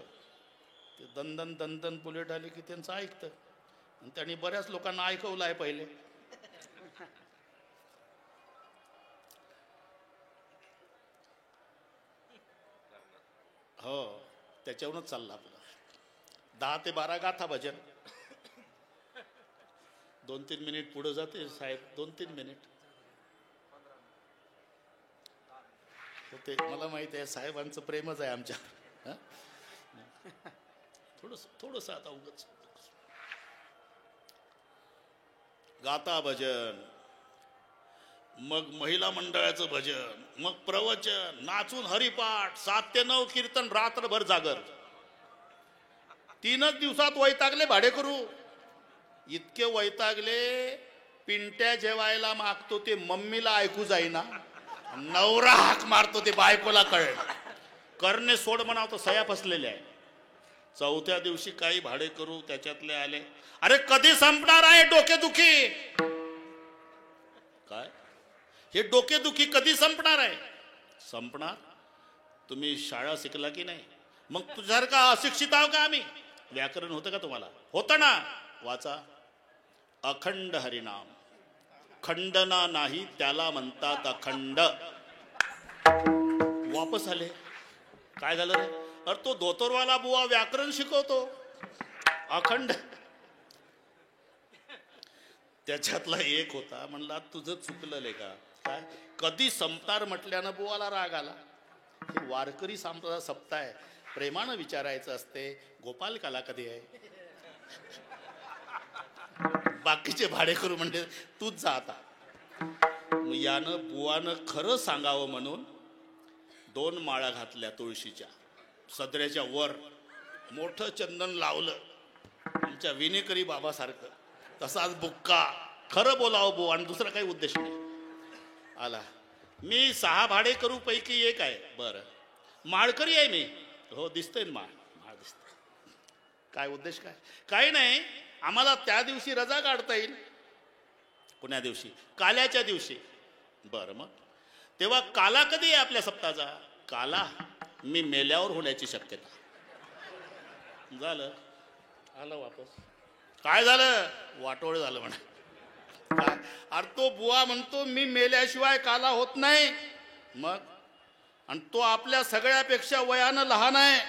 ते दंदन दंदन बुलेट आले की त्यांचं ऐकतं. आणि त्यांनी बऱ्याच लोकांना ऐकवलं आहे पहिले. हो, त्याच्यावरूनच चाललं आपलं. 10 ते 12 गाथा भजन. 2-3 मिनिट पुढे जाते साहेब, 2-3 मिनिट होते. मला माहिती आहे साहेबांचं प्रेमच आहे आमच्या. थोडस आता उगच गाथा भजन, मग महिला मंडळाचं भजन, मग प्रवचन, नाचून हरिपाठ, 7 ते 9 कीर्तन, रात्रभर जागर. 3च दिवसात वैतागले भाडेकरू. इतके वैतागले, पिंट्या जेवायला मागतो ते मम्मीला ऐकू जाईना, नवरा हाक मारतो ते बायकोला कळेल, करणे सोड म्हणावं, सया फसलेल्या आहे. 4थ्या दिवशी काही भाडेकरू त्याच्यातले आले, अरे कधी संपणार आहे डोकेदुखी? काय हे डोकेदुखी कधी संपणार आहे? संपणार? तुम्ही शाळा शिकला की नाही? मग तुझ्यासारखा अशिक्षित आहो का आम्ही? व्याकरण होतं का तुम्हाला? होतं ना. वाचा, अखंड हरिनाम, खंडना नाही त्याला म्हणतात अखंड. वापस आले. काय झालं रे? अरे तो धोतरवाला बुवा व्याकरण शिकवतो, अखंड. त्याच्यातला एक होता, म्हणला तुझं चुकलं का काय? कधी संपणार म्हटल्यानं बुवाला राग आला. हे वारकरी संप्रदाय सप्ताह आहे, प्रेमानं विचारायचं असते, गोपाल काला कधी आहे? बाकीचे भाडेकरू म्हणते तूच जा आता. यानं बुवानं खरं सांगावं म्हणून 2 माळा घातल्या तुळशीच्या, सदऱ्याच्या वर मोठं चंदन लावलं, आमच्या विनेकरी बाबासारखं. तसाच बुक्का, खरं बोलावं बुवा, आणि दुसरा काही उद्देश नाही. आला, मी 6 भाडेकरू पैकी एक आहे. बरं, माळकरी आहे मी. हो, दिसतंय ना माळ दिसतंय. काय उद्देश काय? काही नाही, आम्हाला त्या दिवशी रजा काढता येईल. कुण्या दिवशी? काल्याच्या दिवशी. बरं, मग तेव्हा काला कधी आहे आपल्या सप्ताहाचा? काला मी मेल्यावर होण्याची शक्यता. झालं, आलं वापस. काय झालं? वाटोळ झालं म्हणा. काय? अरे तो बुवा म्हणतो मी मेल्याशिवाय काला होत नाही. मग आणि तो आपल्या सगळ्यापेक्षा वयानं लहान आहे,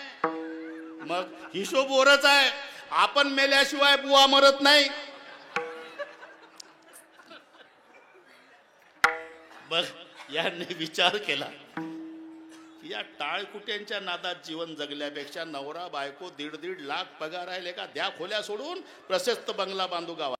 मग हिशोब वरच आहे. आपण मेल्याशिवाय बुवा मरत नाही. बघ, यांनी विचार केला, या टाळकुट्यांच्या नादात जीवन जगल्यापेक्षा नवरा बायको 1.5 लाख पगार आहे का, द्या खोल्या सोडून प्रशस्त बंगला बांधू गावात.